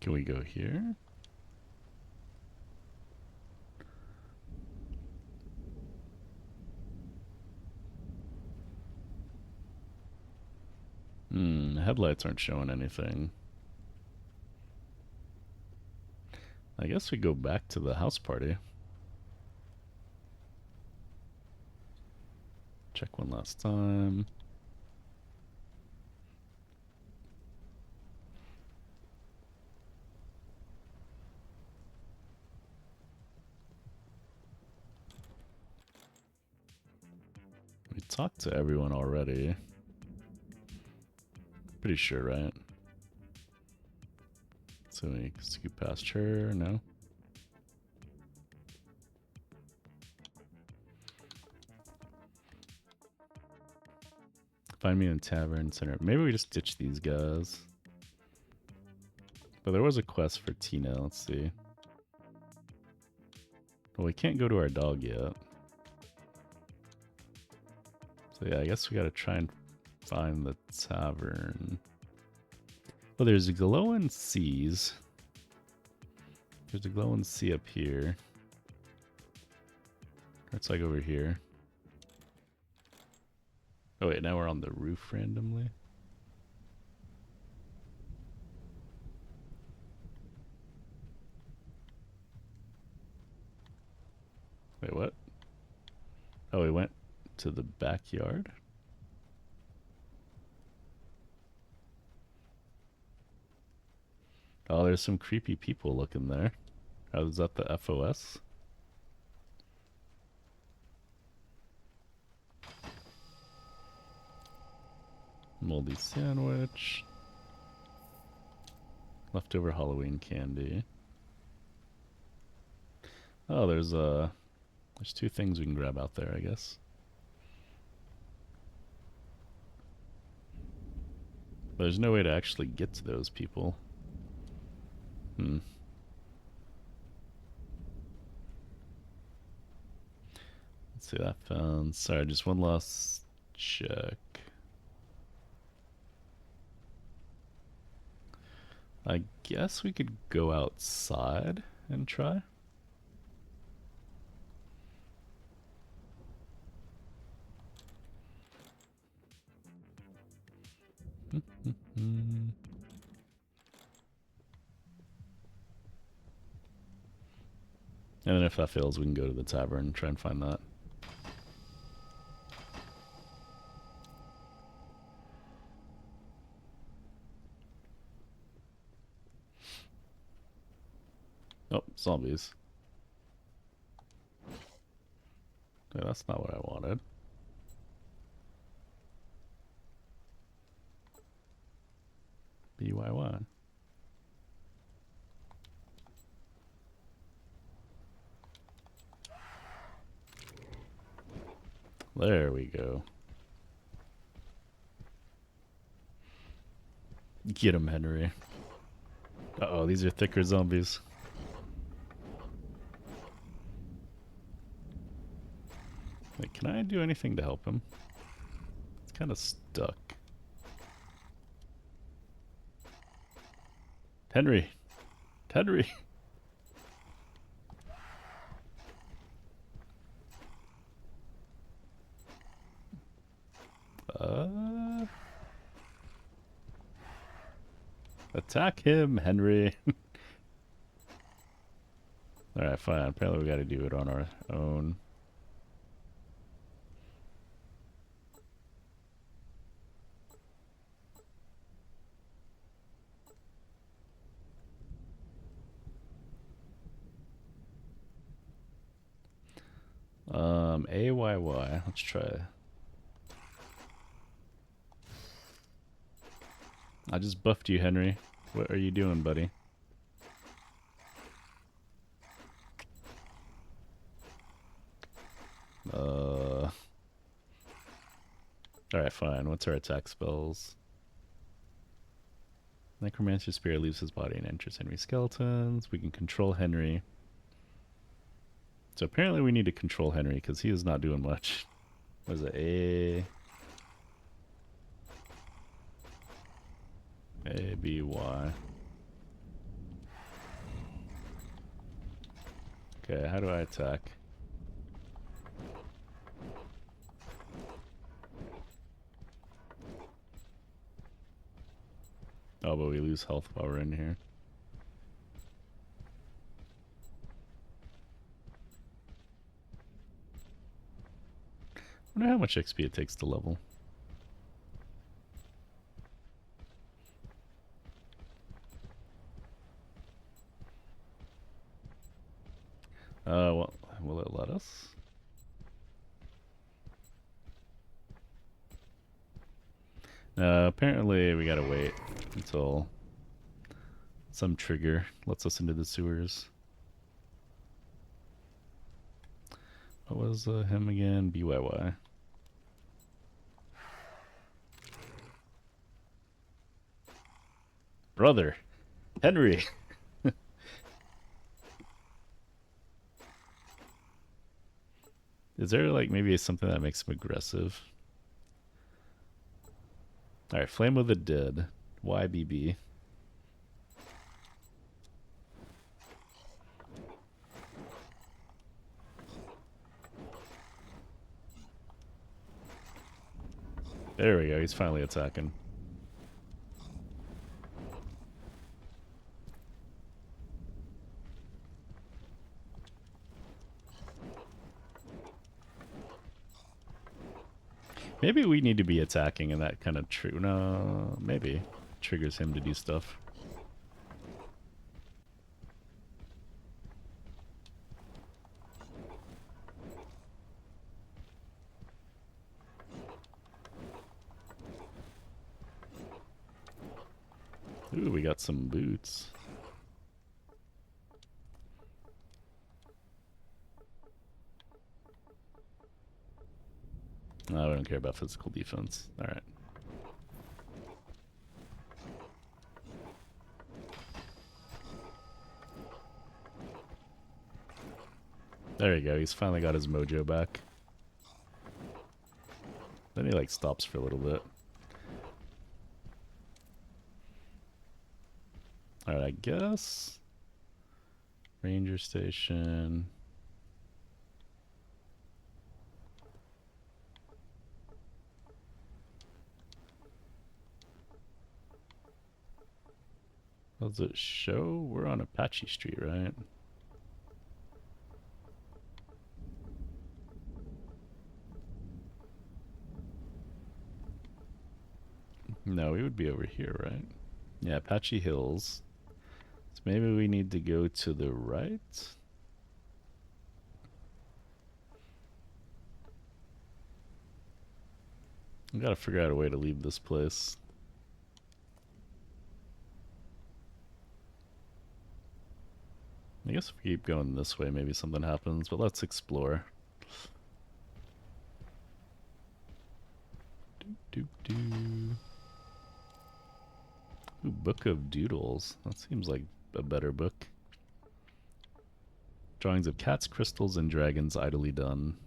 Can we go here? Headlights aren't showing anything. I guess we go back to the house party. Check one last time. We talked to everyone already. Pretty sure, right? So we scoot past her, no? Find me in Tavern Center. Maybe we just ditch these guys. But there was a quest for Tina, let's see. Well, we can't go to our dog yet. So yeah, I guess we gotta try and find the tavern. Well, there's a glowing seas. There's a glowing sea up here. It's like over here. Oh wait, now we're on the roof randomly. Wait, what? Oh, we went to the backyard? Oh, there's some creepy people looking there. Oh, is that the FOS? Moldy sandwich. Leftover Halloween candy. Oh, there's two things we can grab out there, I guess. But there's no way to actually get to those people. Let's see that found. Sorry, just one last check. I guess we could go outside and try. And then if that fails, we can go to the tavern and try and find that. Oh, zombies. Yeah, that's not what I wanted. BYY. There we go. Get him, Henry. Uh-oh, these are thicker zombies. Wait, can I do anything to help him? It's kind of stuck. Henry! Henry! Attack him, Henry. Alright, fine. Apparently we gotta do it on our own. AYY. Let's try. I just buffed you, Henry. What are you doing, buddy? Alright, fine. What's our attack spells? Necromancer's spirit leaves his body and enters Henry's skeletons. We can control Henry. So apparently we need to control Henry because he is not doing much. What is it? A, B, Y. Okay, how do I attack? Oh, but we lose health while we're in here. I wonder how much XP it takes to level. Well, will it let us? Apparently we gotta wait until some trigger lets us into the sewers. What was him again? BYY. Brother! Henry! Is there like maybe something that makes him aggressive? Alright, Flame of the Dead. YBB. There we go, he's finally attacking. Maybe we need to be attacking and that kind of no, maybe triggers him to do stuff. Ooh, we got some boots. No, we don't care about physical defense. Alright. There you go, he's finally got his mojo back. Then he like stops for a little bit. Alright, I guess. Ranger station. Does it show? We're on Apache Street, right? No, we would be over here, right? Yeah, Apache Hills. So maybe we need to go to the right? I gotta figure out a way to leave this place. I guess if we keep going this way, maybe something happens, but let's explore. Ooh, Book of Doodles. That seems like a better book. Drawings of cats, crystals, and dragons idly done.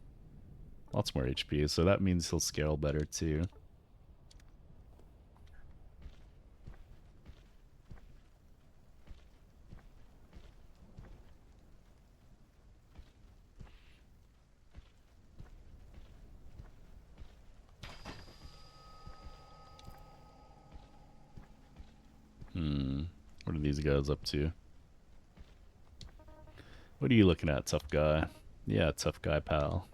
Lots more HP, so that means he'll scale better too. What are these guys up to? What are you looking at, tough guy? Yeah, tough guy, pal.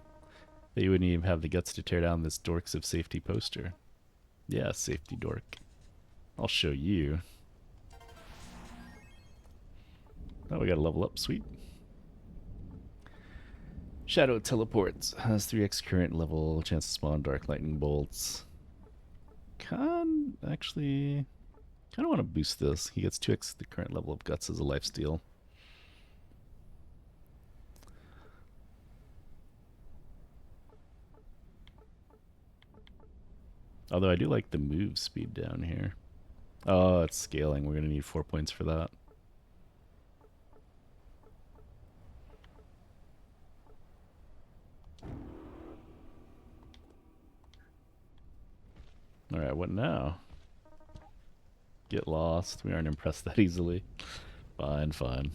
That you wouldn't even have the guts to tear down this Dorks of Safety poster. Yeah, safety dork. I'll show you. Oh, we gotta level up. Sweet. Shadow teleports. Has 3x current level. Chance to spawn dark lightning bolts. Actually... kind of want to boost this. He gets 2x the current level of guts as a lifesteal. Although I do like the move speed down here. Oh, it's scaling. We're going to need 4 points for that. Alright, what now? Get lost. We aren't impressed that easily. Fine, fine.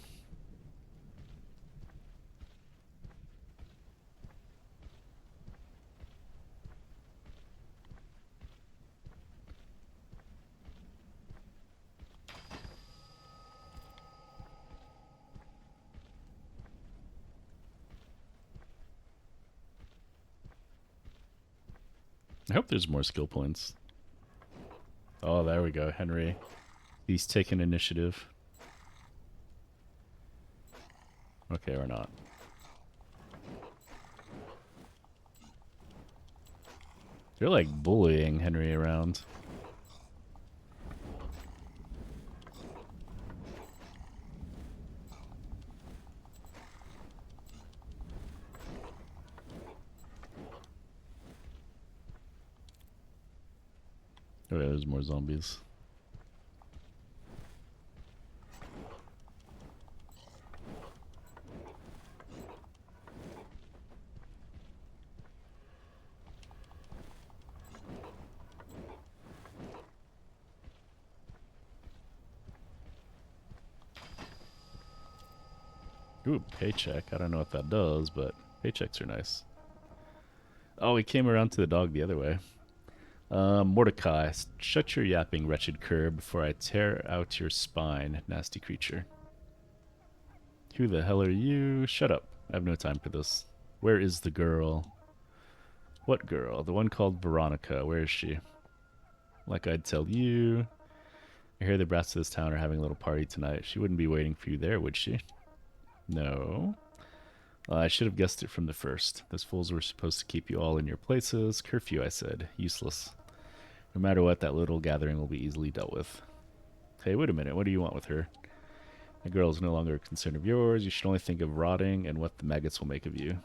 I hope there's more skill points. Oh, there we go, Henry. He's taking initiative. Okay, or not. They're like bullying Henry around. Oh, yeah, there's more zombies. Ooh, paycheck. I don't know what that does, but paychecks are nice. Oh, he came around to the dog the other way. Mordecai, shut your yapping, wretched cur, before I tear out your spine, nasty creature. Who the hell are you? Shut up. I have no time for this. Where is the girl? What girl? The one called Veronica. Where is she? Like I'd tell you. I hear the brats of this town are having a little party tonight. She wouldn't be waiting for you there, would she? No. I should have guessed it from the first. Those fools were supposed to keep you all in your places. Curfew, I said. Useless. No matter what, that little gathering will be easily dealt with. Hey, wait a minute. What do you want with her? The girl is no longer a concern of yours. You should only think of rotting and what the maggots will make of you.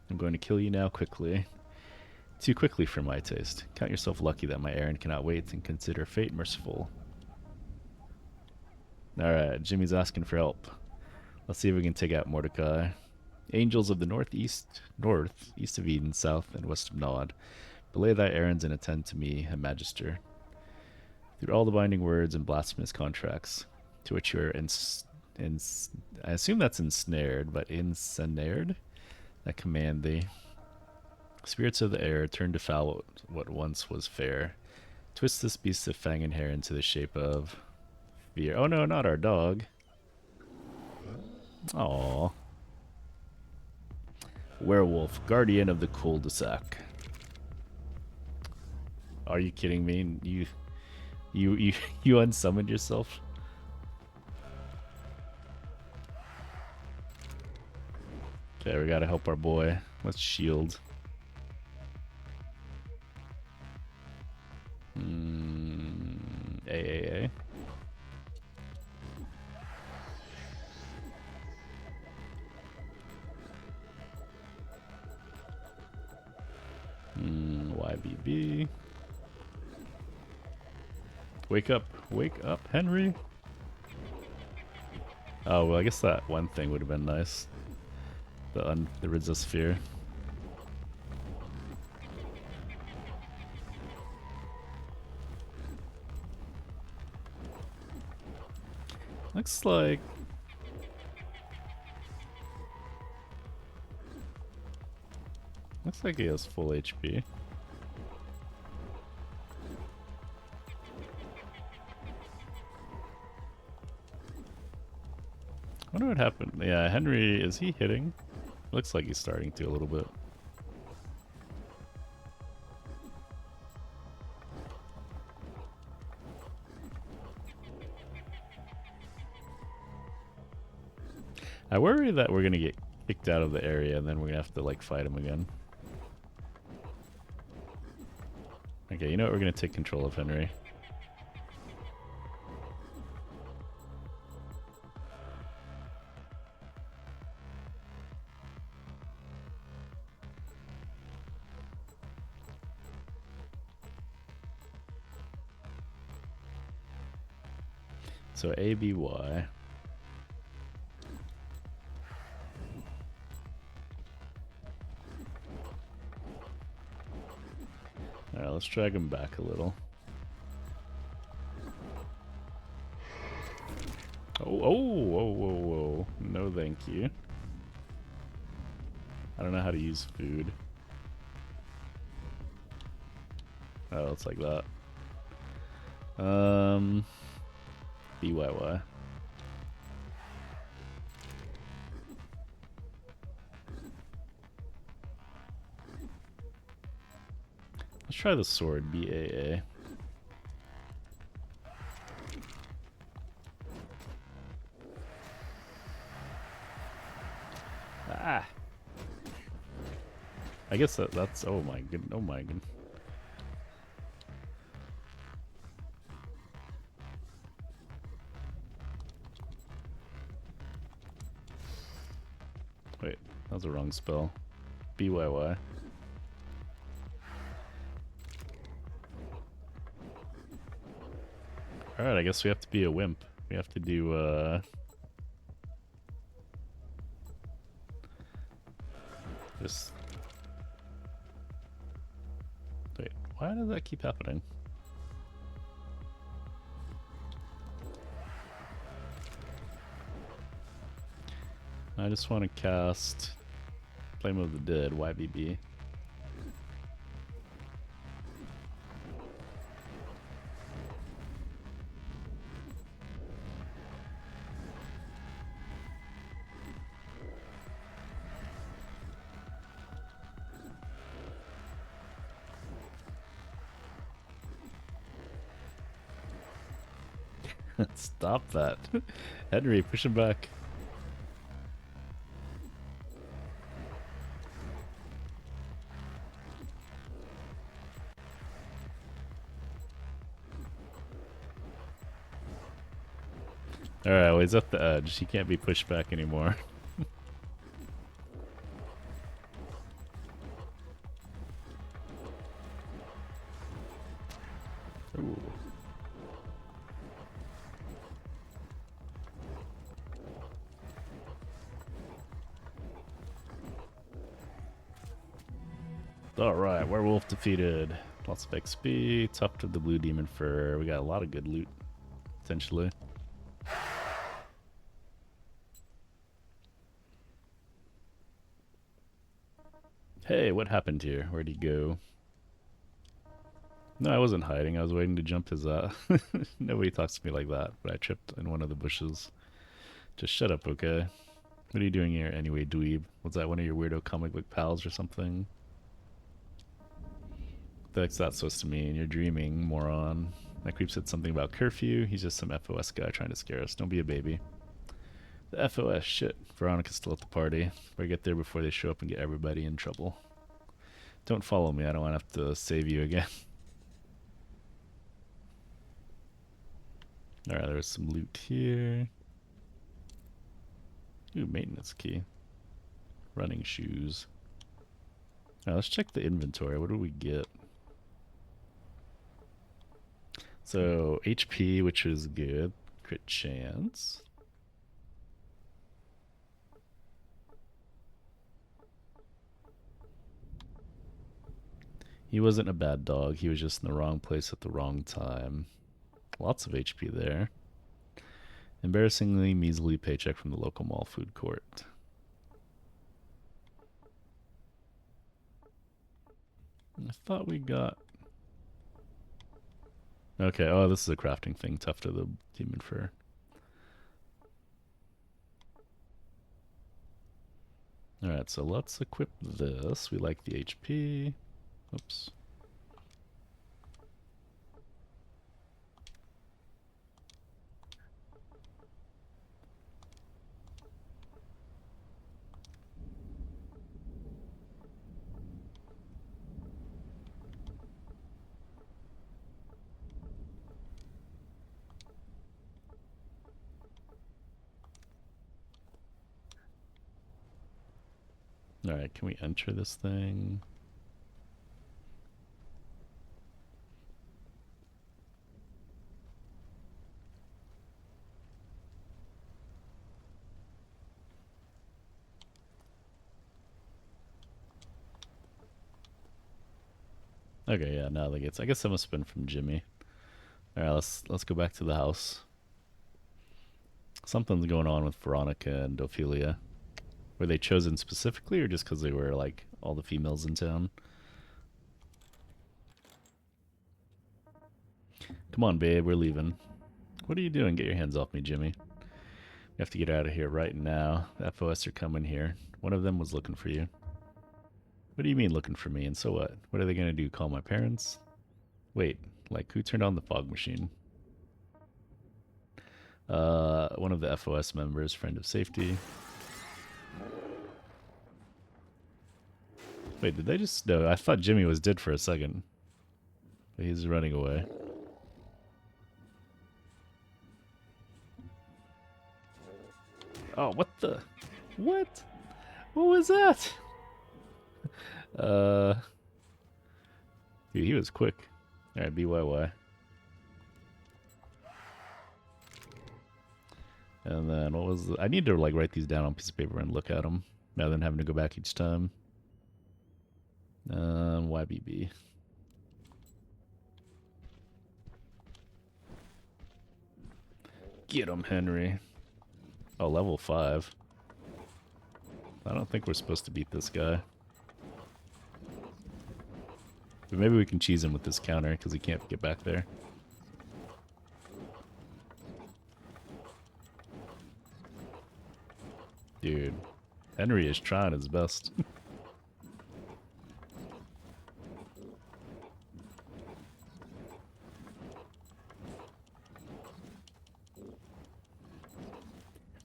I'm going to kill you now quickly. Too quickly for my taste. Count yourself lucky that my errand cannot wait, and consider fate merciful. Alright, Jimmy's asking for help. Let's see if we can take out Mordecai. Angels of the north, east of Eden, south, and west of Nod. Belay thy errands and attend to me, a magister. Through all the binding words and blasphemous contracts, to which you are I assume that's ensnared, but ensnared? I command thee. Spirits of the air, turn to foul what once was fair. Twist this beast of fang and hair into the shape of fear. Oh no, not our dog. Aww. Werewolf, guardian of the cul-de-sac. Are you kidding me? You unsummoned yourself? Okay, we gotta help our boy. Let's shield. A. YBB. Wake up, Henry. Oh, well, I guess that one thing would have been nice. The resist sphere. Looks like he has full HP. I wonder what happened. Yeah, Henry, is he hitting? Looks like he's starting to a little bit. I worry that we're gonna get kicked out of the area and then we're gonna have to like fight him again. Okay, you know what? We're gonna take control of Henry. So ABY. Alright, let's drag him back a little. Whoa. No thank you. I don't know how to use food. Oh, it's like that. BYY. Let's try the sword, BAA. Ah! I guess that's... oh my god. Wait, that was a wrong spell. BYY. Alright, I guess we have to be a wimp. We have to do, just... wait, why does that keep happening? I just want to cast Flame of the Dead, YBB. Stop that. Henry, push him back. Alright, well, he's at the edge. He can't be pushed back anymore. Ooh. Alright, werewolf defeated. Lots of XP, tough to the blue demon fur. We got a lot of good loot, potentially. Hey, what happened here? Where'd he go? No, I wasn't hiding. I was waiting to jump his Nobody talks to me like that, but I tripped in one of the bushes. Just shut up, okay? What are you doing here anyway, dweeb? Was that one of your weirdo comic book pals or something? What's that supposed to mean? You're dreaming, moron. That creep said something about curfew. He's just some FOS guy trying to scare us. Don't be a baby. The FOS, shit. Veronica's still at the party. Better get there before they show up and get everybody in trouble. Don't follow me, I don't want to have to save you again. Alright, there's some loot here. Ooh, maintenance key. Running shoes. Alright, let's check the inventory. What do we get? So, HP, which is good. Crit chance. He wasn't a bad dog. He was just in the wrong place at the wrong time. Lots of HP there. Embarrassingly measly paycheck from the local mall food court. I thought we got... Okay, oh, this is a crafting thing. Tough to the demon fur. Alright, so let's equip this. We like the HP. Oops. Alright, can we enter this thing? Okay, yeah, now the gates. I guess that must have been from Jimmy. Alright, let's go back to the house. Something's going on with Veronica and Ophelia. Were they chosen specifically or just because they were like all the females in town? Come on, babe, we're leaving. What are you doing? Get your hands off me, Jimmy. We have to get out of here right now. The FOS are coming here. One of them was looking for you. What do you mean looking for me? And so what? What are they gonna do? Call my parents? Wait, like who turned on the fog machine? One of the FOS members, friend of safety. Wait, did they just... No, I thought Jimmy was dead for a second. But he's running away. Oh, what the... What? What was that? Dude, he was quick. Alright, BYY. And then what was... I need to like write these down on a piece of paper and look at them rather than having to go back each time. YBB. Get him, Henry. Oh, level 5. I don't think we're supposed to beat this guy. But maybe we can cheese him with this counter because he can't get back there. Dude, Henry is trying his best.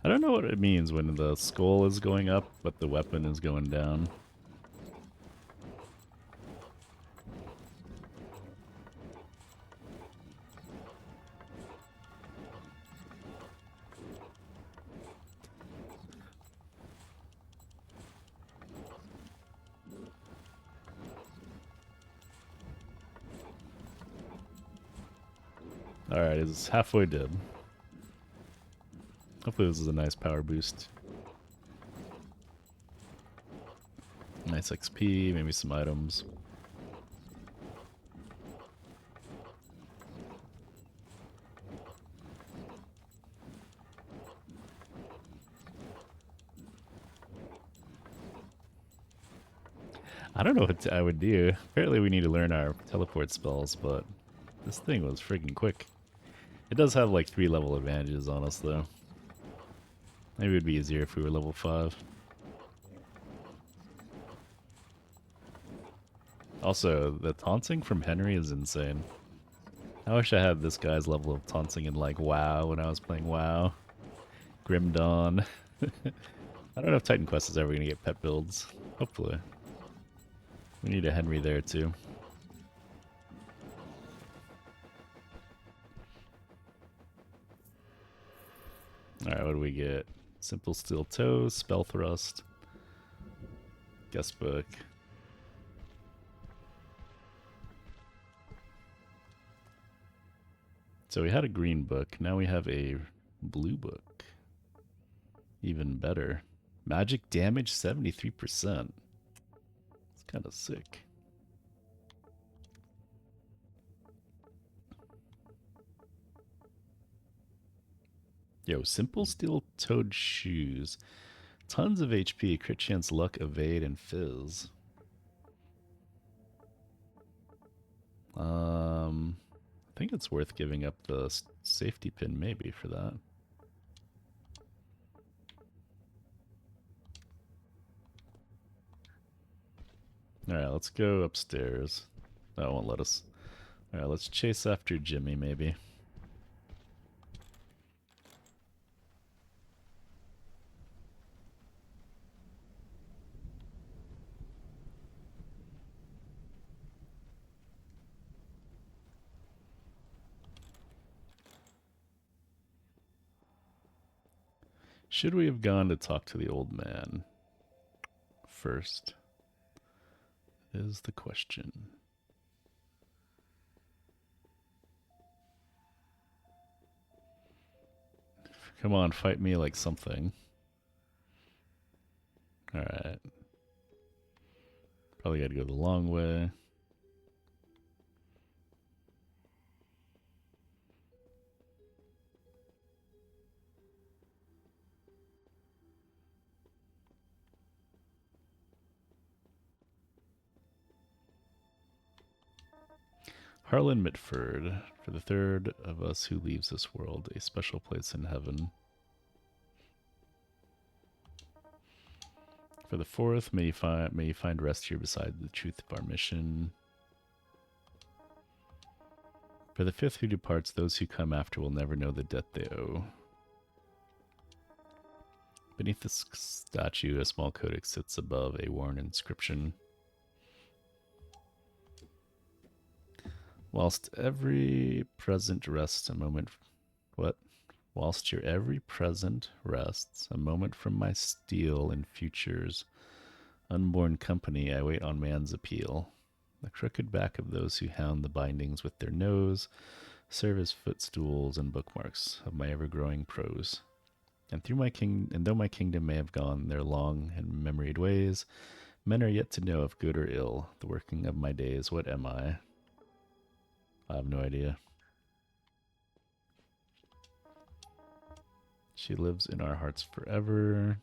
I don't know what it means when the skull is going up, but the weapon is going down. Alright, it's halfway dead. Hopefully this is a nice power boost. Nice XP, maybe some items. I don't know what I would do. Apparently we need to learn our teleport spells, but this thing was freaking quick. It does have like 3 level advantages on us though. Maybe it would be easier if we were level 5. Also, the taunting from Henry is insane. I wish I had this guy's level of taunting in like WoW when I was playing WoW. Grim Dawn. I don't know if Titan Quest is ever going to get pet builds. Hopefully. We need a Henry there too. Alright, what do we get? Simple Steel Toes, Spell Thrust, Guest Book. So we had a green book, now we have a blue book. Even better. Magic damage 73%. It's kind of sick. Yo, Simple Steel Toed Shoes. Tons of HP, crit chance, luck, evade, and fizz. I think it's worth giving up the safety pin maybe for that. Alright, let's go upstairs. That won't let us. Alright, let's chase after Jimmy maybe. Should we have gone to talk to the old man first? Is the question. Come on, fight me like something. Alright. Probably gotta go the long way. Harlan Mitford, for the third of us who leaves this world, a special place in heaven. For the fourth, may you find rest here beside the truth of our mission. For the fifth who departs, those who come after will never know the debt they owe. Beneath this statue, a small codex sits above a worn inscription. Whilst every present rests a moment... What? Whilst your every present rests a moment from my steel and future's unborn company, I wait on man's appeal. The crooked back of those who hound the bindings with their nose serve as footstools and bookmarks of my ever-growing prose. And though my kingdom may have gone their long and memoried ways, men are yet to know of good or ill the working of my days. What am I? I have no idea. She lives in our hearts forever.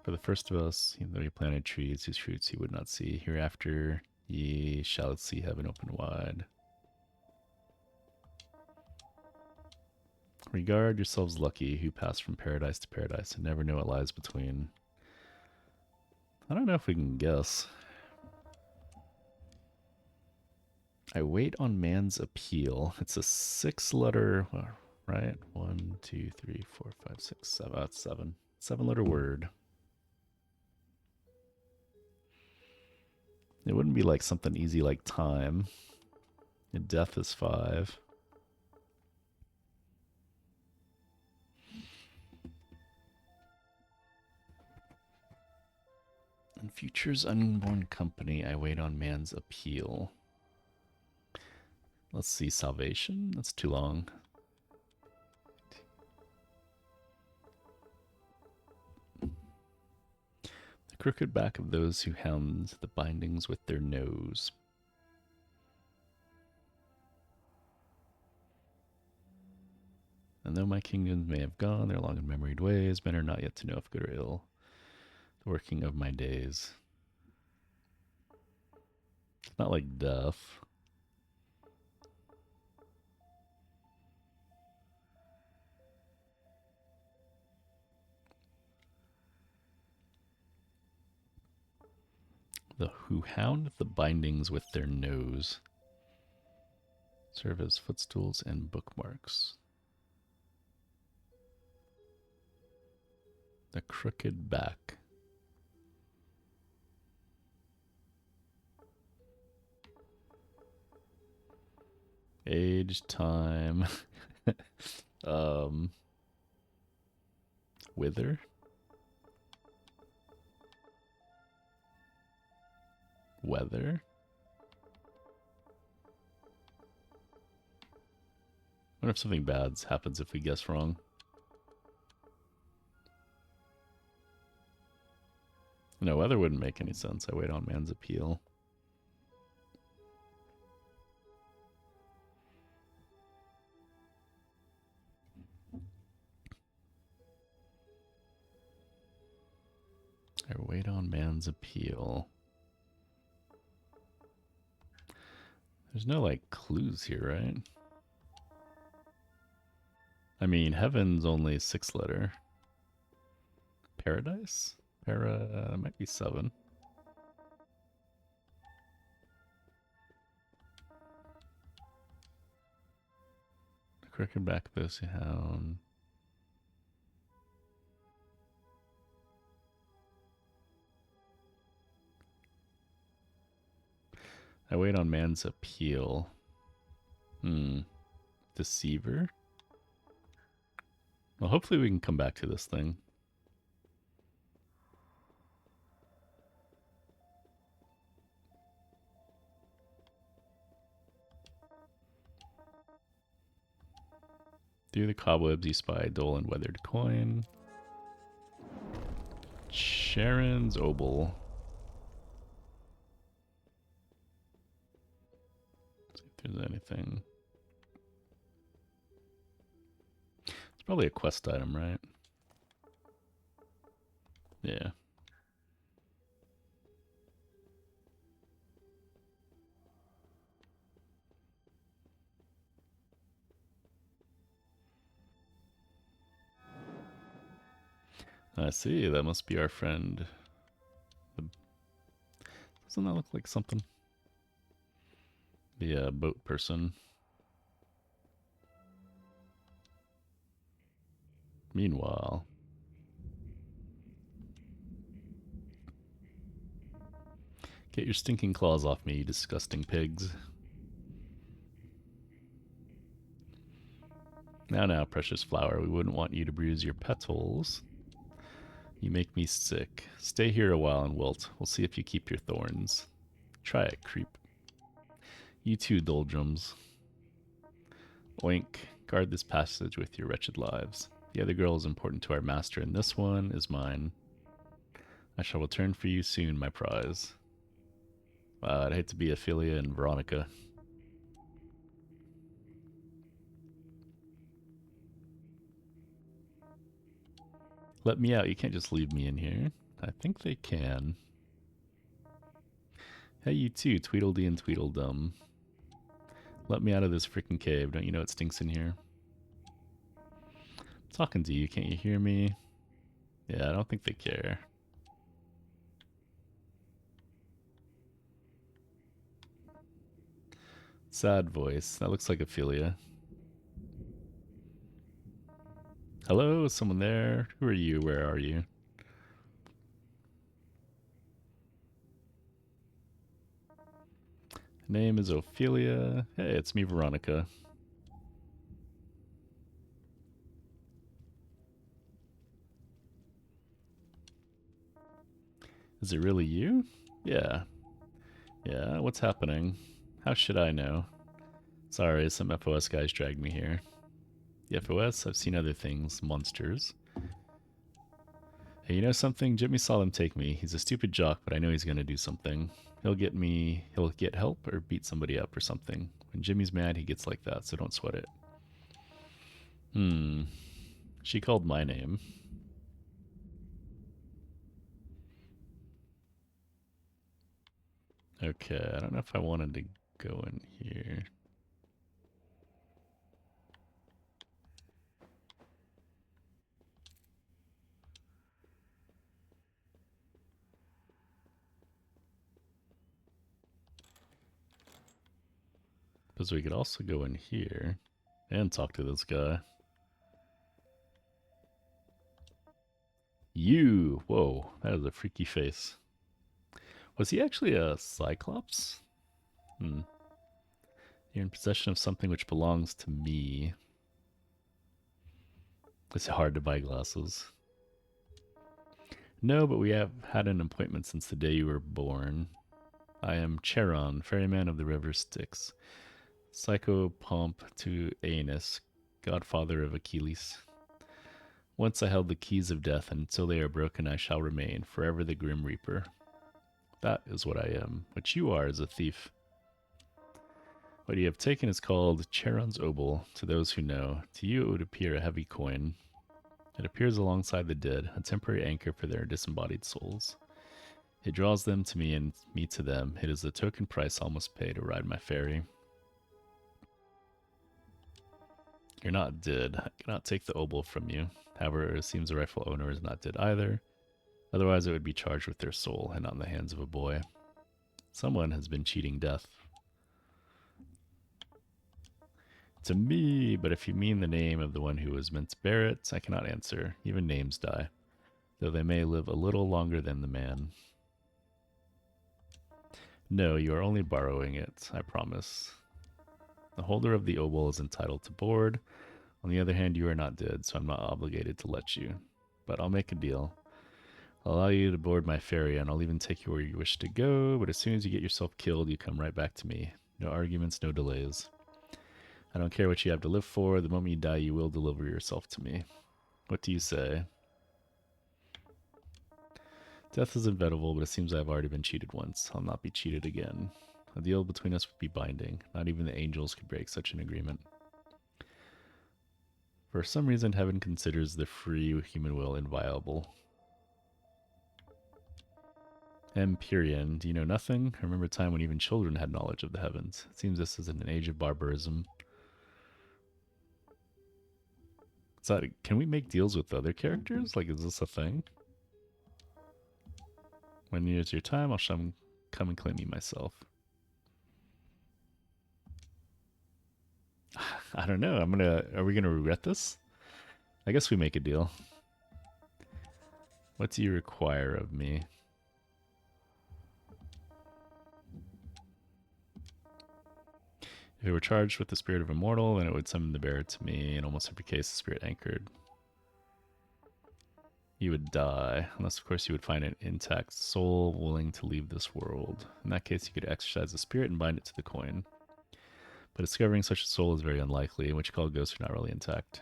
For the first of us, though he planted trees whose fruits he would not see, hereafter ye shall see heaven open wide. Regard yourselves lucky who pass from paradise to paradise and never know what lies between. I don't know if we can guess. I wait on man's appeal. It's a 6-letter, right? 1, 2, 3, 4, 5, 6, 7. That's 7. 7-letter word. It wouldn't be like something easy like time. And death is 5. In future's unborn company, I wait on man's appeal. Let's see, salvation? That's too long. The crooked back of those who hound the bindings with their nose. And though my kingdoms may have gone their long and memoried ways, men are not yet to know if good or ill the working of my days. It's not like death. The who hound the bindings with their nose serve as footstools and bookmarks. The crooked back. Age, time, wither, weather. I wonder if something bad happens if we guess wrong. No, weather wouldn't make any sense. I wait on man's appeal. I wait on man's appeal. There's no, like, clues here, right? I mean, heaven's only 6-letter. Paradise? Might be 7. Crooked back, Bossy Hound. I wait on man's appeal. Deceiver? Well, hopefully we can come back to this thing. Through the cobwebs you spy a dull and weathered coin. Sharon's obol. Let's see if there's anything. It's probably a quest item, right? Yeah. I see. That must be our friend. Doesn't that look like something? The boat person. Meanwhile, get your stinking claws off me, you disgusting pigs. Now, precious flower, we wouldn't want you to bruise your petals. You make me sick. Stay here a while and wilt. We'll see if you keep your thorns. Try it, creep. You too, doldrums. Oink. Guard this passage with your wretched lives. The other girl is important to our master, and this one is mine. I shall return for you soon, my prize. I'd hate to be Ophelia and Veronica. Let me out. You can't just leave me in here. I think they can. Hey, you too, Tweedledee and Tweedledum. Let me out of this freaking cave. Don't you know it stinks in here? I'm talking to you. Can't you hear me? Yeah, I don't think they care. Sad voice. That looks like Ophelia. Hello? Is someone there? Who are you? Where are you? Name is Ophelia. Hey, it's me, Veronica. Is it really you? Yeah. Yeah, what's happening? How should I know? Sorry, some FOS guys dragged me here. The FOS? I've seen other things. Monsters. Hey, you know something? Jimmy saw them take me. He's a stupid jock, but I know he's gonna do something. He'll get help or beat somebody up or something. When Jimmy's mad, he gets like that, so don't sweat it. She called my name. Okay, I don't know if I wanted to go in here. Because we could also go in here and talk to this guy. You! Whoa, that is a freaky face. Was he actually a Cyclops? Hmm. You're in possession of something which belongs to me. It's hard to buy glasses. No, but we have had an appointment since the day you were born. I am Charon, ferryman of the river Styx, Psychopomp to Aeneas, godfather of Achilles. Once I held the keys of death, and until they are broken I shall remain, forever the grim reaper. That is what I am. What you are is a thief. What you have taken is called Charon's Obol, to those who know. To you it would appear a heavy coin. It appears alongside the dead, a temporary anchor for their disembodied souls. It draws them to me and me to them. It is the token price I must pay to ride my ferry. You're not dead. I cannot take the obol from you. However, it seems the rightful owner is not dead either. Otherwise, it would be charged with their soul and not in the hands of a boy. Someone has been cheating death. To me, but if you mean the name of the one who was meant to bear it, I cannot answer. Even names die, though they may live a little longer than the man. No, you are only borrowing it, I promise. The holder of the obol is entitled to board. On the other hand, you are not dead, so I'm not obligated to let you. But I'll make a deal. I'll allow you to board my ferry, and I'll even take you where you wish to go, but as soon as you get yourself killed, you come right back to me. No arguments, no delays. I don't care what you have to live for. The moment you die, you will deliver yourself to me. What do you say? Death is inevitable, but it seems I've already been cheated once. I'll not be cheated again. A deal between us would be binding. Not even the angels could break such an agreement. For some reason, heaven considers the free human will inviolable. Empyrean, do you know nothing? I remember a time when even children had knowledge of the heavens. It seems this is an age of barbarism. So, can we make deals with other characters? Like, is this a thing? When it's your time, I'll come and claim you myself. I don't know. Are we gonna regret this? I guess we make a deal. What do you require of me? If it were charged with the spirit of immortal, then it would summon the bearer to me. In almost every case, the spirit anchored. You would die, unless of course you would find an intact soul willing to leave this world. In that case, you could exercise the spirit and bind it to the coin. But discovering such a soul is very unlikely, what you call ghosts are not really intact.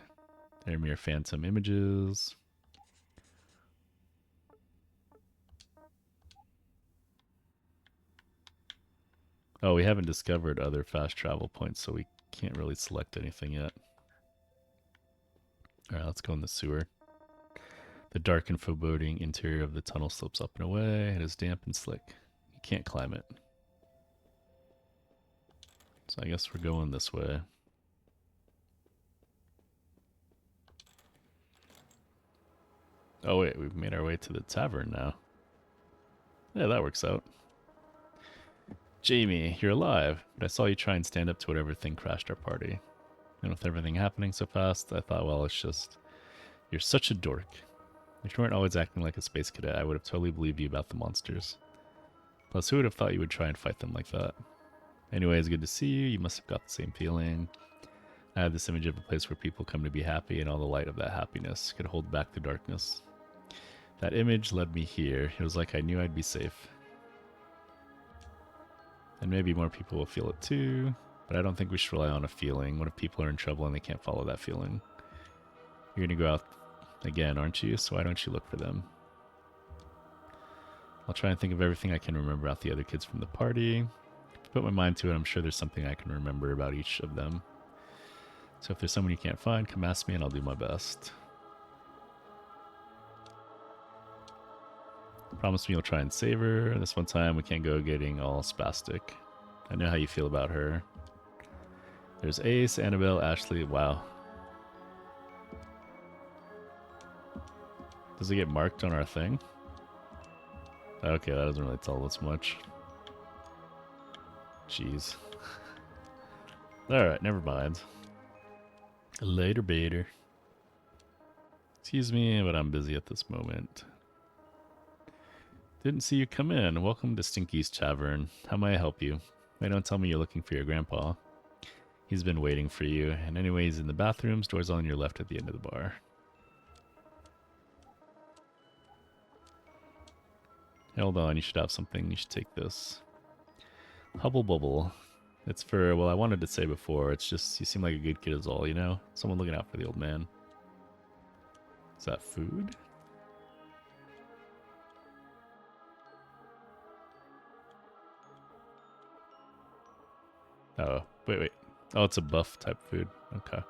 They're mere phantom images. Oh, we haven't discovered other fast travel points, so we can't really select anything yet. Alright, let's go in the sewer. The dark and foreboding interior of the tunnel slopes up and away. It is damp and slick. You can't climb it. So I guess we're going this way. Oh wait, we've made our way to the tavern now. Yeah, that works out. Jamie, you're alive, but I saw you try and stand up to whatever thing crashed our party. And with everything happening so fast, I thought, well, it's just... You're such a dork. If you weren't always acting like a space cadet, I would have totally believed you about the monsters. Plus, who would have thought you would try and fight them like that? Anyway, it's good to see you. You must have got the same feeling. I had this image of a place where people come to be happy, and all the light of that happiness could hold back the darkness. That image led me here. It was like I knew I'd be safe. And maybe more people will feel it too, but I don't think we should rely on a feeling. What if people are in trouble and they can't follow that feeling? You're gonna go out again, aren't you? So why don't you look for them? I'll try and think of everything I can remember about the other kids from the party. If I put my mind to it, I'm sure there's something I can remember about each of them. So if there's someone you can't find, come ask me and I'll do my best. Promise me you'll try and save her. This one time we can't go getting all spastic. I know how you feel about her. There's Ace, Annabelle, Ashley. Wow. Does it get marked on our thing? Okay, that doesn't really tell us much. Jeez. Alright, never mind. Later, baiter. Excuse me, but I'm busy at this moment. Didn't see you come in. Welcome to Stinky's Tavern. How may I help you? Why don't tell me you're looking for your grandpa? He's been waiting for you. And anyway, he's in the bathrooms. Doors on your left at the end of the bar. Hold on, you should have something. You should take this. Hubble Bubble. It's for, well, I wanted to say before, it's just, you seem like a good kid is all, you know? Someone looking out for the old man. Is that food? Oh, wait. Oh, it's a buff type food. Okay.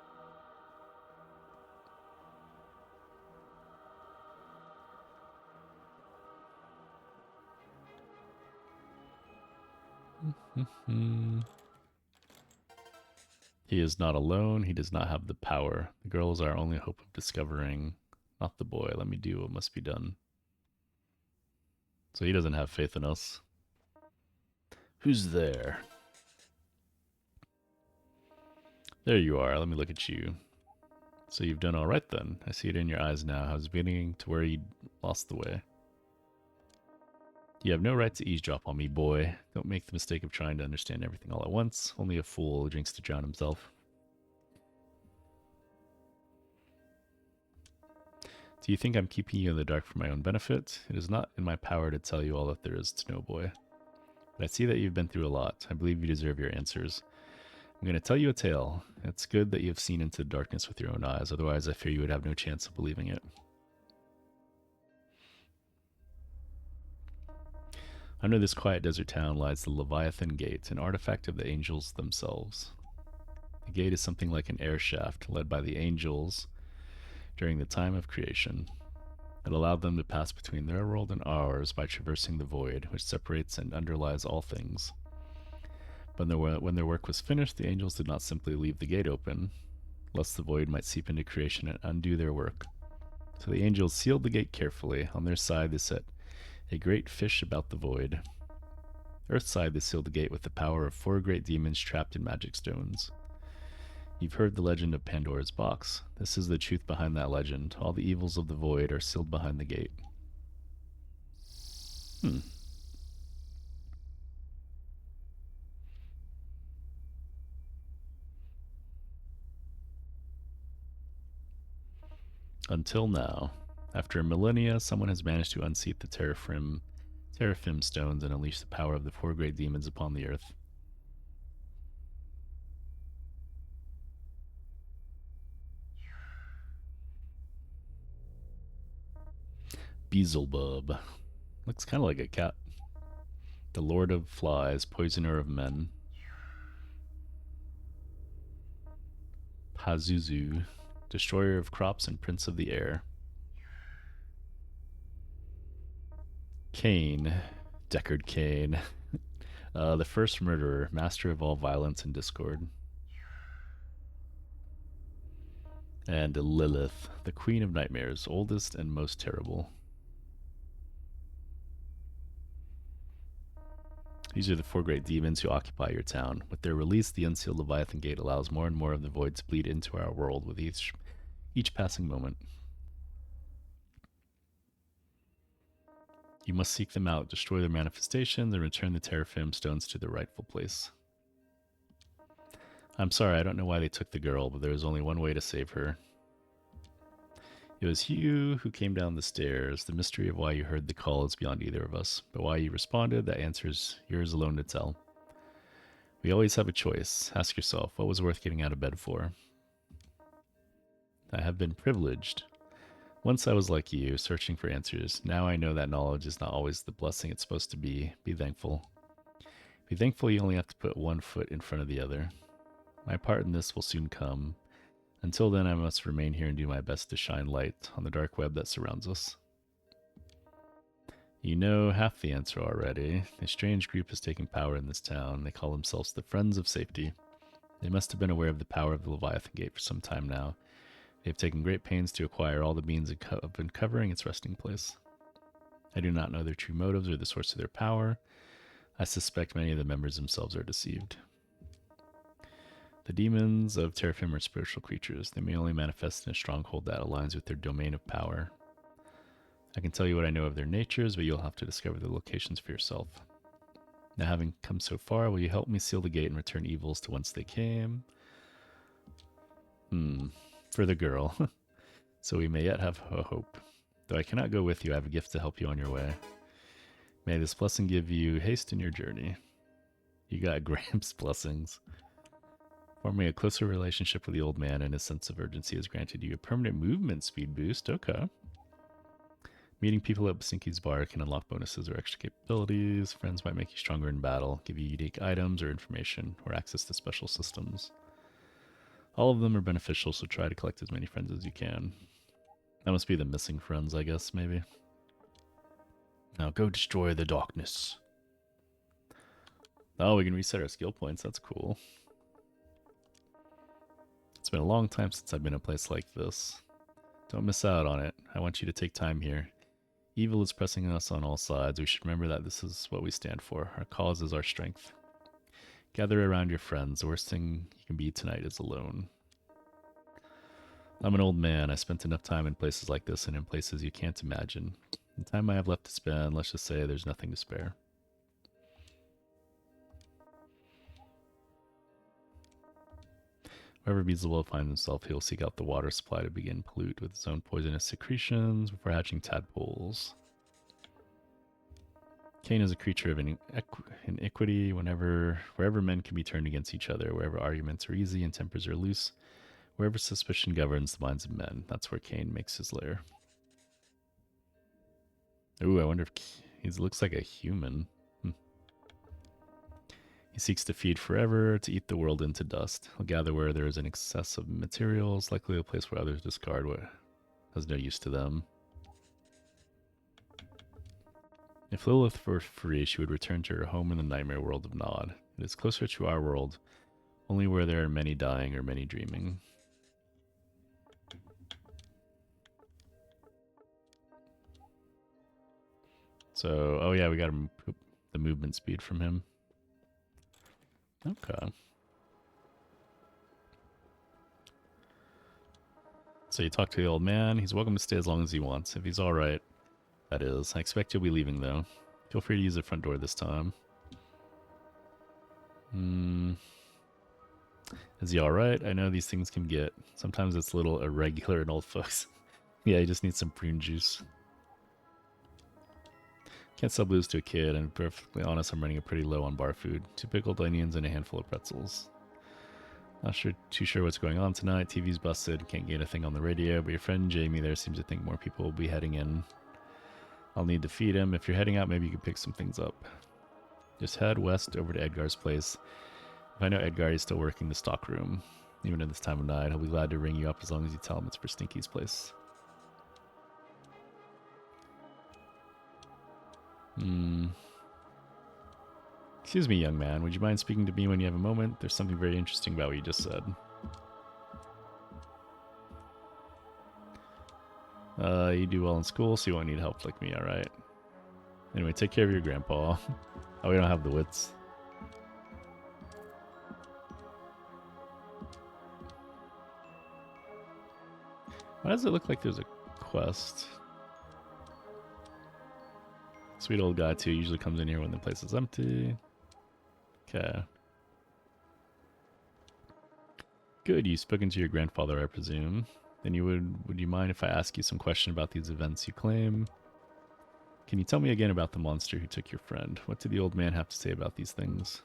He is not alone. He does not have the power. The girl is our only hope of discovering, not the boy. Let me do what must be done. So he doesn't have faith in us. Who's there? There you are. Let me look at you. So you've done all right then. I see it in your eyes now. I was beginning to worry you'd lost the way. You have no right to eavesdrop on me, boy. Don't make the mistake of trying to understand everything all at once. Only a fool drinks to drown himself. Do you think I'm keeping you in the dark for my own benefit? It is not in my power to tell you all that there is to know, boy. But I see that you've been through a lot. I believe you deserve your answers. I'm going to tell you a tale. It's good that you have seen into the darkness with your own eyes. Otherwise, I fear you would have no chance of believing it. Under this quiet desert town lies the Leviathan Gate, an artifact of the angels themselves. The gate is something like an air shaft led by the angels during the time of creation. It allowed them to pass between their world and ours by traversing the void, which separates and underlies all things. But when their work was finished, the angels did not simply leave the gate open, lest the void might seep into creation and undo their work. So the angels sealed the gate carefully. On their side, they set a great fish about the void. Earth's side, they sealed the gate with the power of 4 great demons trapped in magic stones. You've heard the legend of Pandora's box. This is the truth behind that legend. All the evils of the void are sealed behind the gate. Until now. After millennia, someone has managed to unseat the Teraphim stones and unleash the power of the 4 great demons upon the earth. Beelzebub. Looks kind of like a cat. The Lord of Flies, poisoner of men. Pazuzu, destroyer of crops and prince of the air. Cain, Deckard Cain. The first murderer, master of all violence and discord. And Lilith, the queen of nightmares, oldest and most terrible. These are the 4 great demons who occupy your town. With their release, the unsealed Leviathan Gate allows more and more of the void to bleed into our world with each passing moment. You must seek them out, destroy their manifestations, and return the Teraphim stones to their rightful place. I'm sorry, I don't know why they took the girl, but there was only one way to save her. It was you who came down the stairs. The mystery of why you heard the call is beyond either of us, but why you responded, that answer is yours alone to tell. We always have a choice. Ask yourself, what was worth getting out of bed for? I have been privileged. Once I was like you, searching for answers. Now I know that knowledge is not always the blessing it's supposed to be. Be thankful. Be thankful you only have to put one foot in front of the other. My part in this will soon come. Until then, I must remain here and do my best to shine light on the dark web that surrounds us. You know half the answer already. A strange group has taken power in this town. They call themselves the Friends of Safety. They must have been aware of the power of the Leviathan Gate for some time now. They have taken great pains to acquire all the means of uncovering its resting place. I do not know their true motives or the source of their power. I suspect many of the members themselves are deceived. The demons of Teraphim are spiritual creatures. They may only manifest in a stronghold that aligns with their domain of power. I can tell you what I know of their natures, but you'll have to discover the locations for yourself. Now, having come so far, will you help me seal the gate and return evils to whence they came? For the girl. So we may yet have a hope. Though I cannot go with you, I have a gift to help you on your way. May this blessing give you haste in your journey. You got Gramps' blessings. Forming a closer relationship with the old man and his sense of urgency has granted you a permanent movement speed boost. Okay. Meeting people at Basinki's bar can unlock bonuses or extra capabilities. Friends might make you stronger in battle, give you unique items or information, or access to special systems. All of them are beneficial, so try to collect as many friends as you can. That must be the missing friends, I guess, maybe. Now go destroy the darkness. Oh, we can reset our skill points. That's cool. It's been a long time since I've been in a place like this. Don't miss out on it. I want you to take time here. Evil is pressing us on all sides. We should remember that this is what we stand for. Our cause is our strength. Gather around your friends. The worst thing you can be tonight is alone. I'm an old man. I spent enough time in places like this and in places you can't imagine. The time I have left to spend, let's just say there's nothing to spare. Wherever Beelzebub finds himself, he will seek out the water supply to begin pollute with his own poisonous secretions before hatching tadpoles. Cain is a creature of iniquity. Wherever men can be turned against each other, wherever arguments are easy and tempers are loose, wherever suspicion governs the minds of men, that's where Cain makes his lair. Ooh, I wonder if he looks like a human. He seeks to feed forever, to eat the world into dust. He'll gather where there is an excess of materials, likely a place where others discard what has no use to them. If Lilith were free, she would return to her home in the nightmare world of Nod. It is closer to our world, only where there are many dying or many dreaming. So, oh yeah, we got the movement speed from him. Okay. So you talk to the old man. He's welcome to stay as long as he wants. If he's alright, that is. I expect you'll be leaving, though. Feel free to use the front door this time. Is he alright? I know these things can get... Sometimes it's a little irregular in old folks. Yeah, you just need some prune juice. Can't sell booze to a kid, and to be perfectly honest, I'm running a pretty low on bar food. 2 pickled onions and a handful of pretzels. Not too sure what's going on tonight. TV's busted, can't get a thing on the radio, but your friend Jamie there seems to think more people will be heading in. I'll need to feed him. If you're heading out, maybe you can pick some things up. Just head west over to Edgar's place. If I know Edgar, he's still working the stock room. Even at this time of night, he'll be glad to ring you up as long as you tell him it's for Stinky's place. Excuse me, young man. Would you mind speaking to me when you have a moment? There's something very interesting about what you just said. You do well in school, so you won't need help like me, alright? Anyway, take care of your grandpa. Oh, we don't have the wits. Why does it look like there's a quest? Sweet old guy, too, usually comes in here when the place is empty. Okay. Good, you've spoken to your grandfather, I presume. Then would you mind if I ask you some question about these events you claim? Can you tell me again about the monster who took your friend? What did the old man have to say about these things?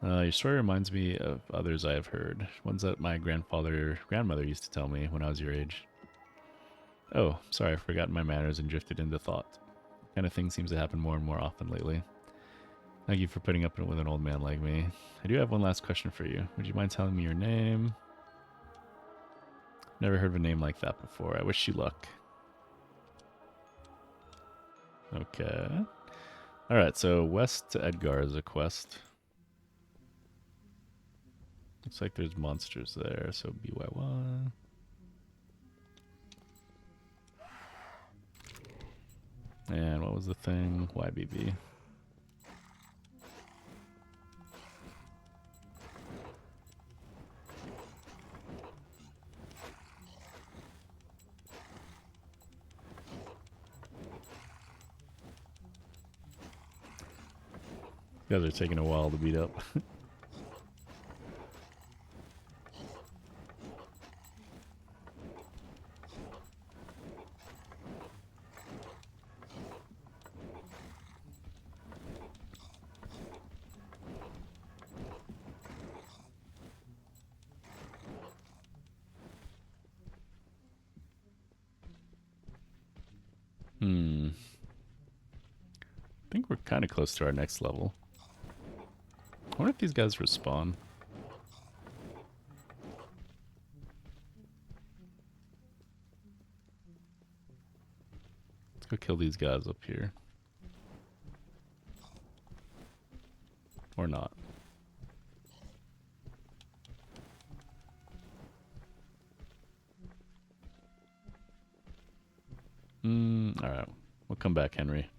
Your story reminds me of others I have heard. Ones that my grandmother used to tell me when I was your age. Oh, sorry, I've forgotten my manners and drifted into thought. That kind of thing seems to happen more and more often lately. Thank you for putting up with an old man like me. I do have one last question for you. Would you mind telling me your name? Never heard of a name like that before. I wish you luck. Okay. Alright, so west to Edgar is a quest. Looks like there's monsters there, so BYY. And what was the thing? YBB. Yeah, they're taking a while to beat up. I think we're kind of close to our next level. I wonder if these guys respawn. Let's go kill these guys up here. Or not. Alright. We'll come back, Henry.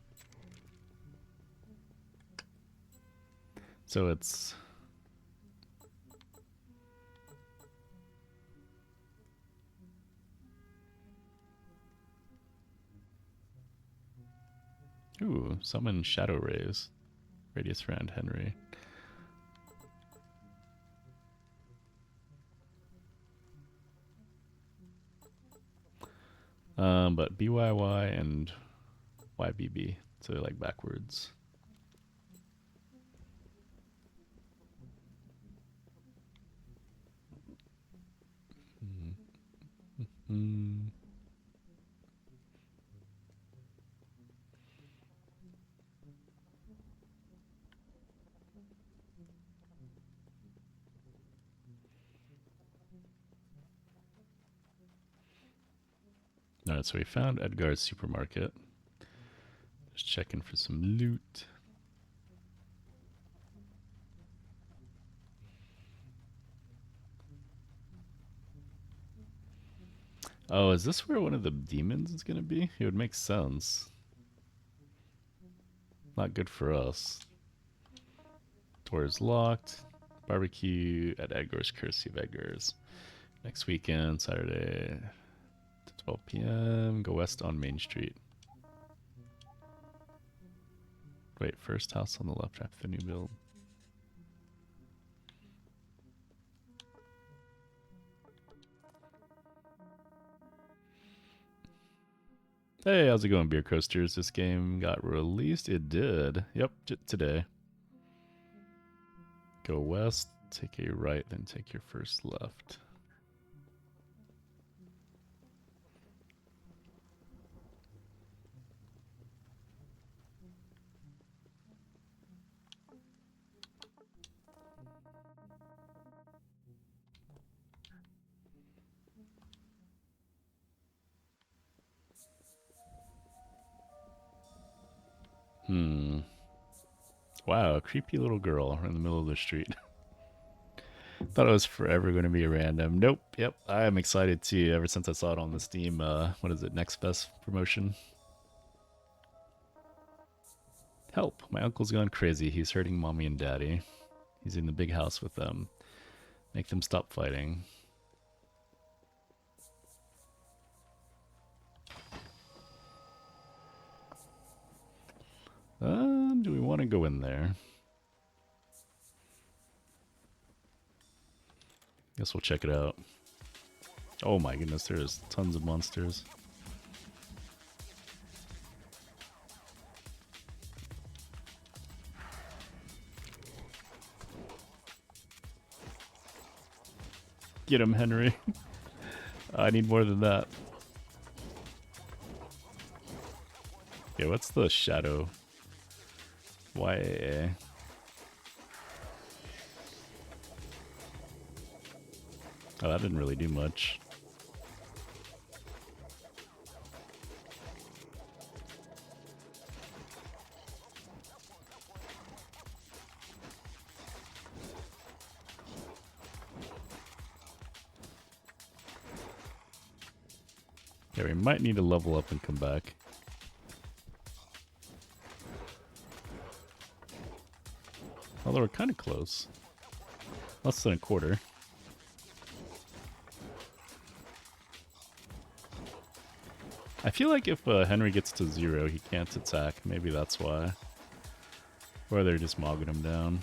So it's... Ooh, summon Shadow Rays. Radius around Henry. But BYY and YBB. So they're like backwards. Alright, so we found Edgar's supermarket. Just checking for some loot. Oh, is this where one of the demons is going to be? It would make sense. Not good for us. Door is locked. Barbecue at Edgar's, courtesy of Edgar's. Next weekend, Saturday, 12 p.m. Go west on Main Street. Wait, first house on the left after the new build. Hey, how's it going, Beer Coasters? This game got released? It did. Yep, today. Go west, take a right, then take your first left. Wow, a creepy little girl in the middle of the street. Thought it was forever going to be random. Nope. Yep. I am excited too. Ever since I saw it on the Steam, what is it, NextFest promotion? Help! My uncle's gone crazy. He's hurting mommy and daddy. He's in the big house with them. Make them stop fighting. Do we want to go in there? Guess we'll check it out. Oh my goodness, there's tons of monsters. Get him, Henry. I need more than that. Yeah, what's the shadow? YAA. Oh, that didn't really do much. Yeah, we might need to level up and come back. Although we're kind of close. Less than a quarter. I feel like if Henry gets to 0, he can't attack. Maybe that's why. Or they're just mogging him down.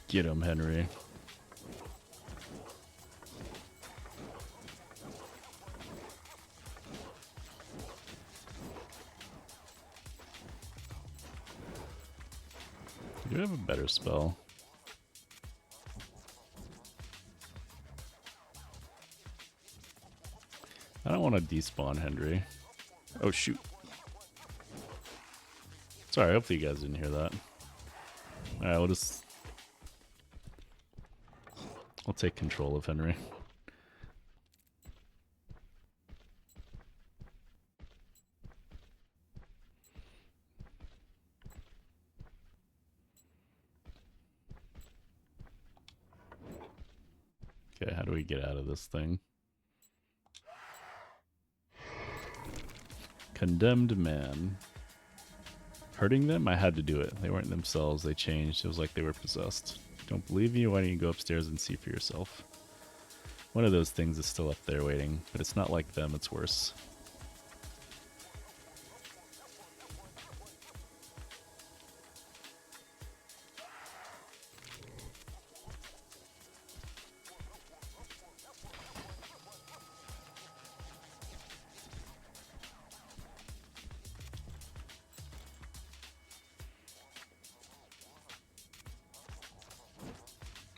Get him, Henry. Do we have a better spell? I don't want to despawn Henry. Oh shoot. Sorry, hopefully you guys didn't hear that. Alright, we'll take control of Henry. Okay, how do we get out of this thing? Condemned man. Hurting them? I had to do it. They weren't themselves, they changed. It was like they were possessed. Don't believe you? Why don't you go upstairs and see for yourself? One of those things is still up there waiting, but it's not like them, it's worse.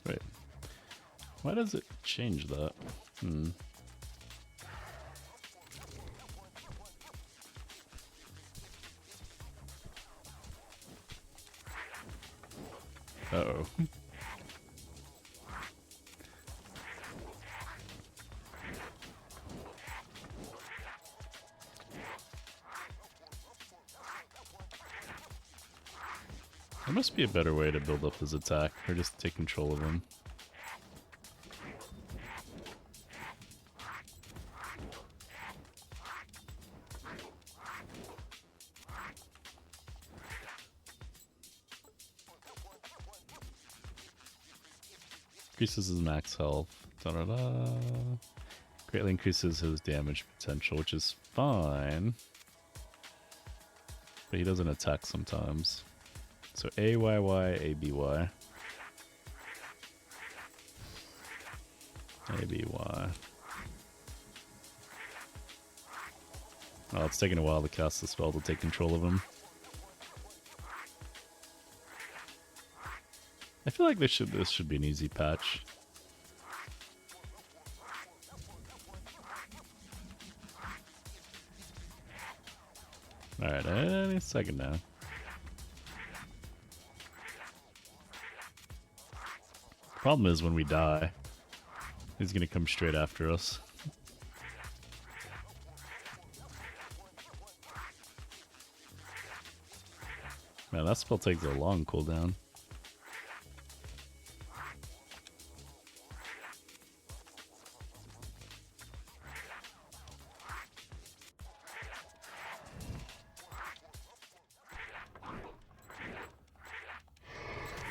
Wait. Why does it change that? Uh-oh. There must be a better way to build up his attack, or just take control of him. Increases his max health. Da-da-da. Greatly increases his damage potential, which is fine. But he doesn't attack sometimes. So AYY, ABY. ABY. Oh, it's taking a while to cast the spell to take control of him. I feel like this should be an easy patch. Alright, any second now. Problem is when we die, he's gonna come straight after us. Man, that spell takes a long cooldown.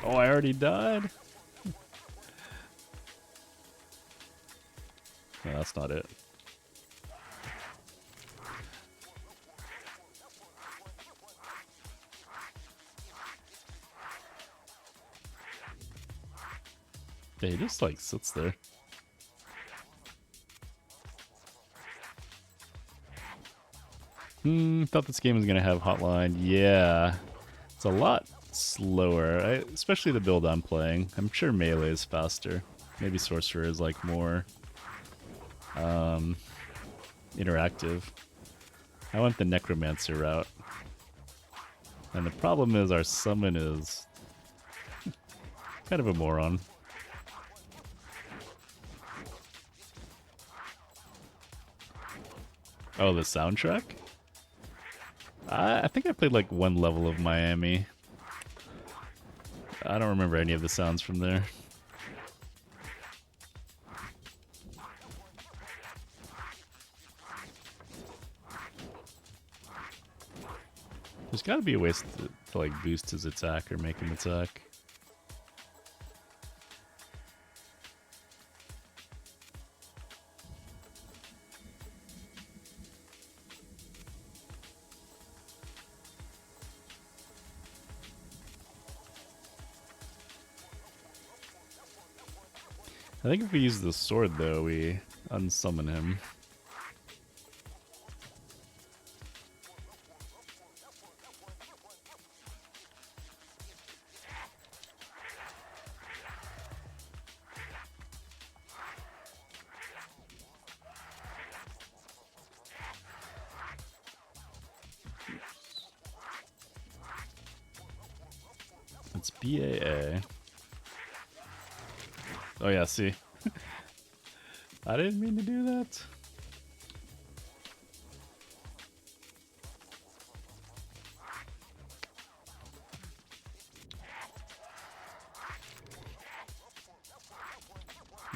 Oh, I already died? No, that's not it. Yeah, he just like sits there. Thought this game was gonna have hotline. Yeah. It's a lot slower, especially the build I'm playing. I'm sure melee is faster. Maybe sorcerer is like more interactive. I went the necromancer route. And the problem is our summon is kind of a moron. Oh, the soundtrack? I think I played like one level of Miami. I don't remember any of the sounds from there. Just Gotta be a way to like boost his attack or make him attack. I think if we use the sword, though, we unsummon him. It's BAA. Oh yeah, see. I didn't mean to do that.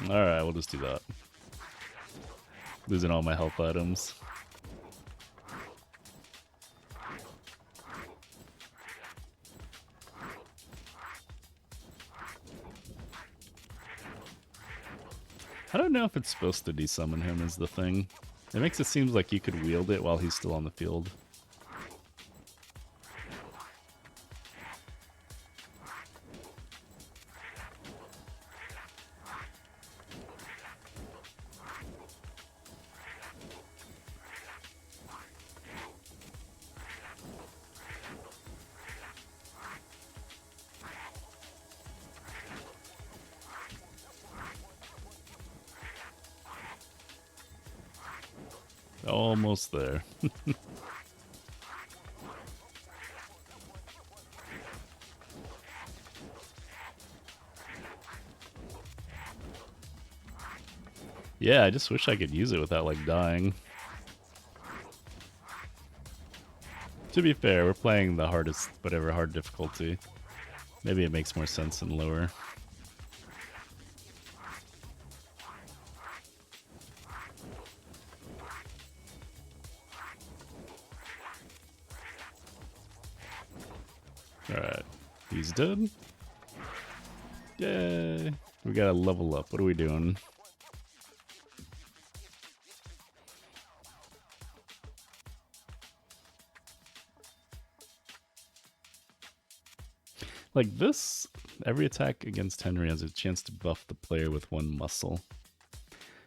Alright, we'll just do that. Losing all my health items. I don't know if it's supposed to desummon him is the thing. It makes it seem like you could wield it while he's still on the field. Almost there. Yeah, I just wish I could use it without, like, dying. To be fair, we're playing the hardest, whatever hard difficulty. Maybe it makes more sense in lower. Alright, he's dead. Yay! We gotta level up. What are we doing? Like this, every attack against Henry has a chance to buff the player with one muscle.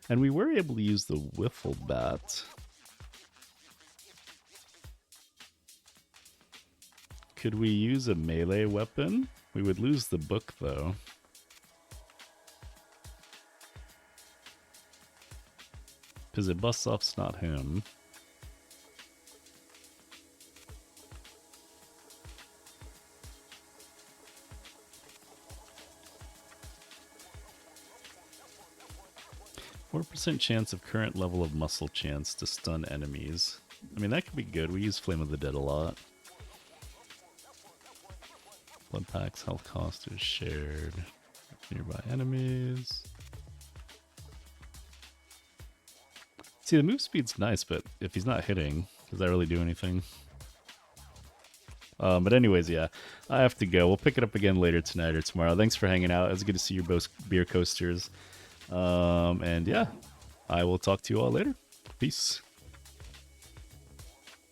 And we were able to use the Wiffle Bat. Could we use a melee weapon? We would lose the book, though. Because it busts off's not him. 4% chance of current level of muscle chance to stun enemies. I mean, that could be good. We use Flame of the Dead a lot. Blood packs, health cost is shared. Nearby enemies. See, the move speed's nice, but if he's not hitting, does that really do anything? But anyways, yeah, I have to go. We'll pick it up again later tonight or tomorrow. Thanks for hanging out. It was good to see your both beer coasters. And yeah, I will talk to you all later. Peace.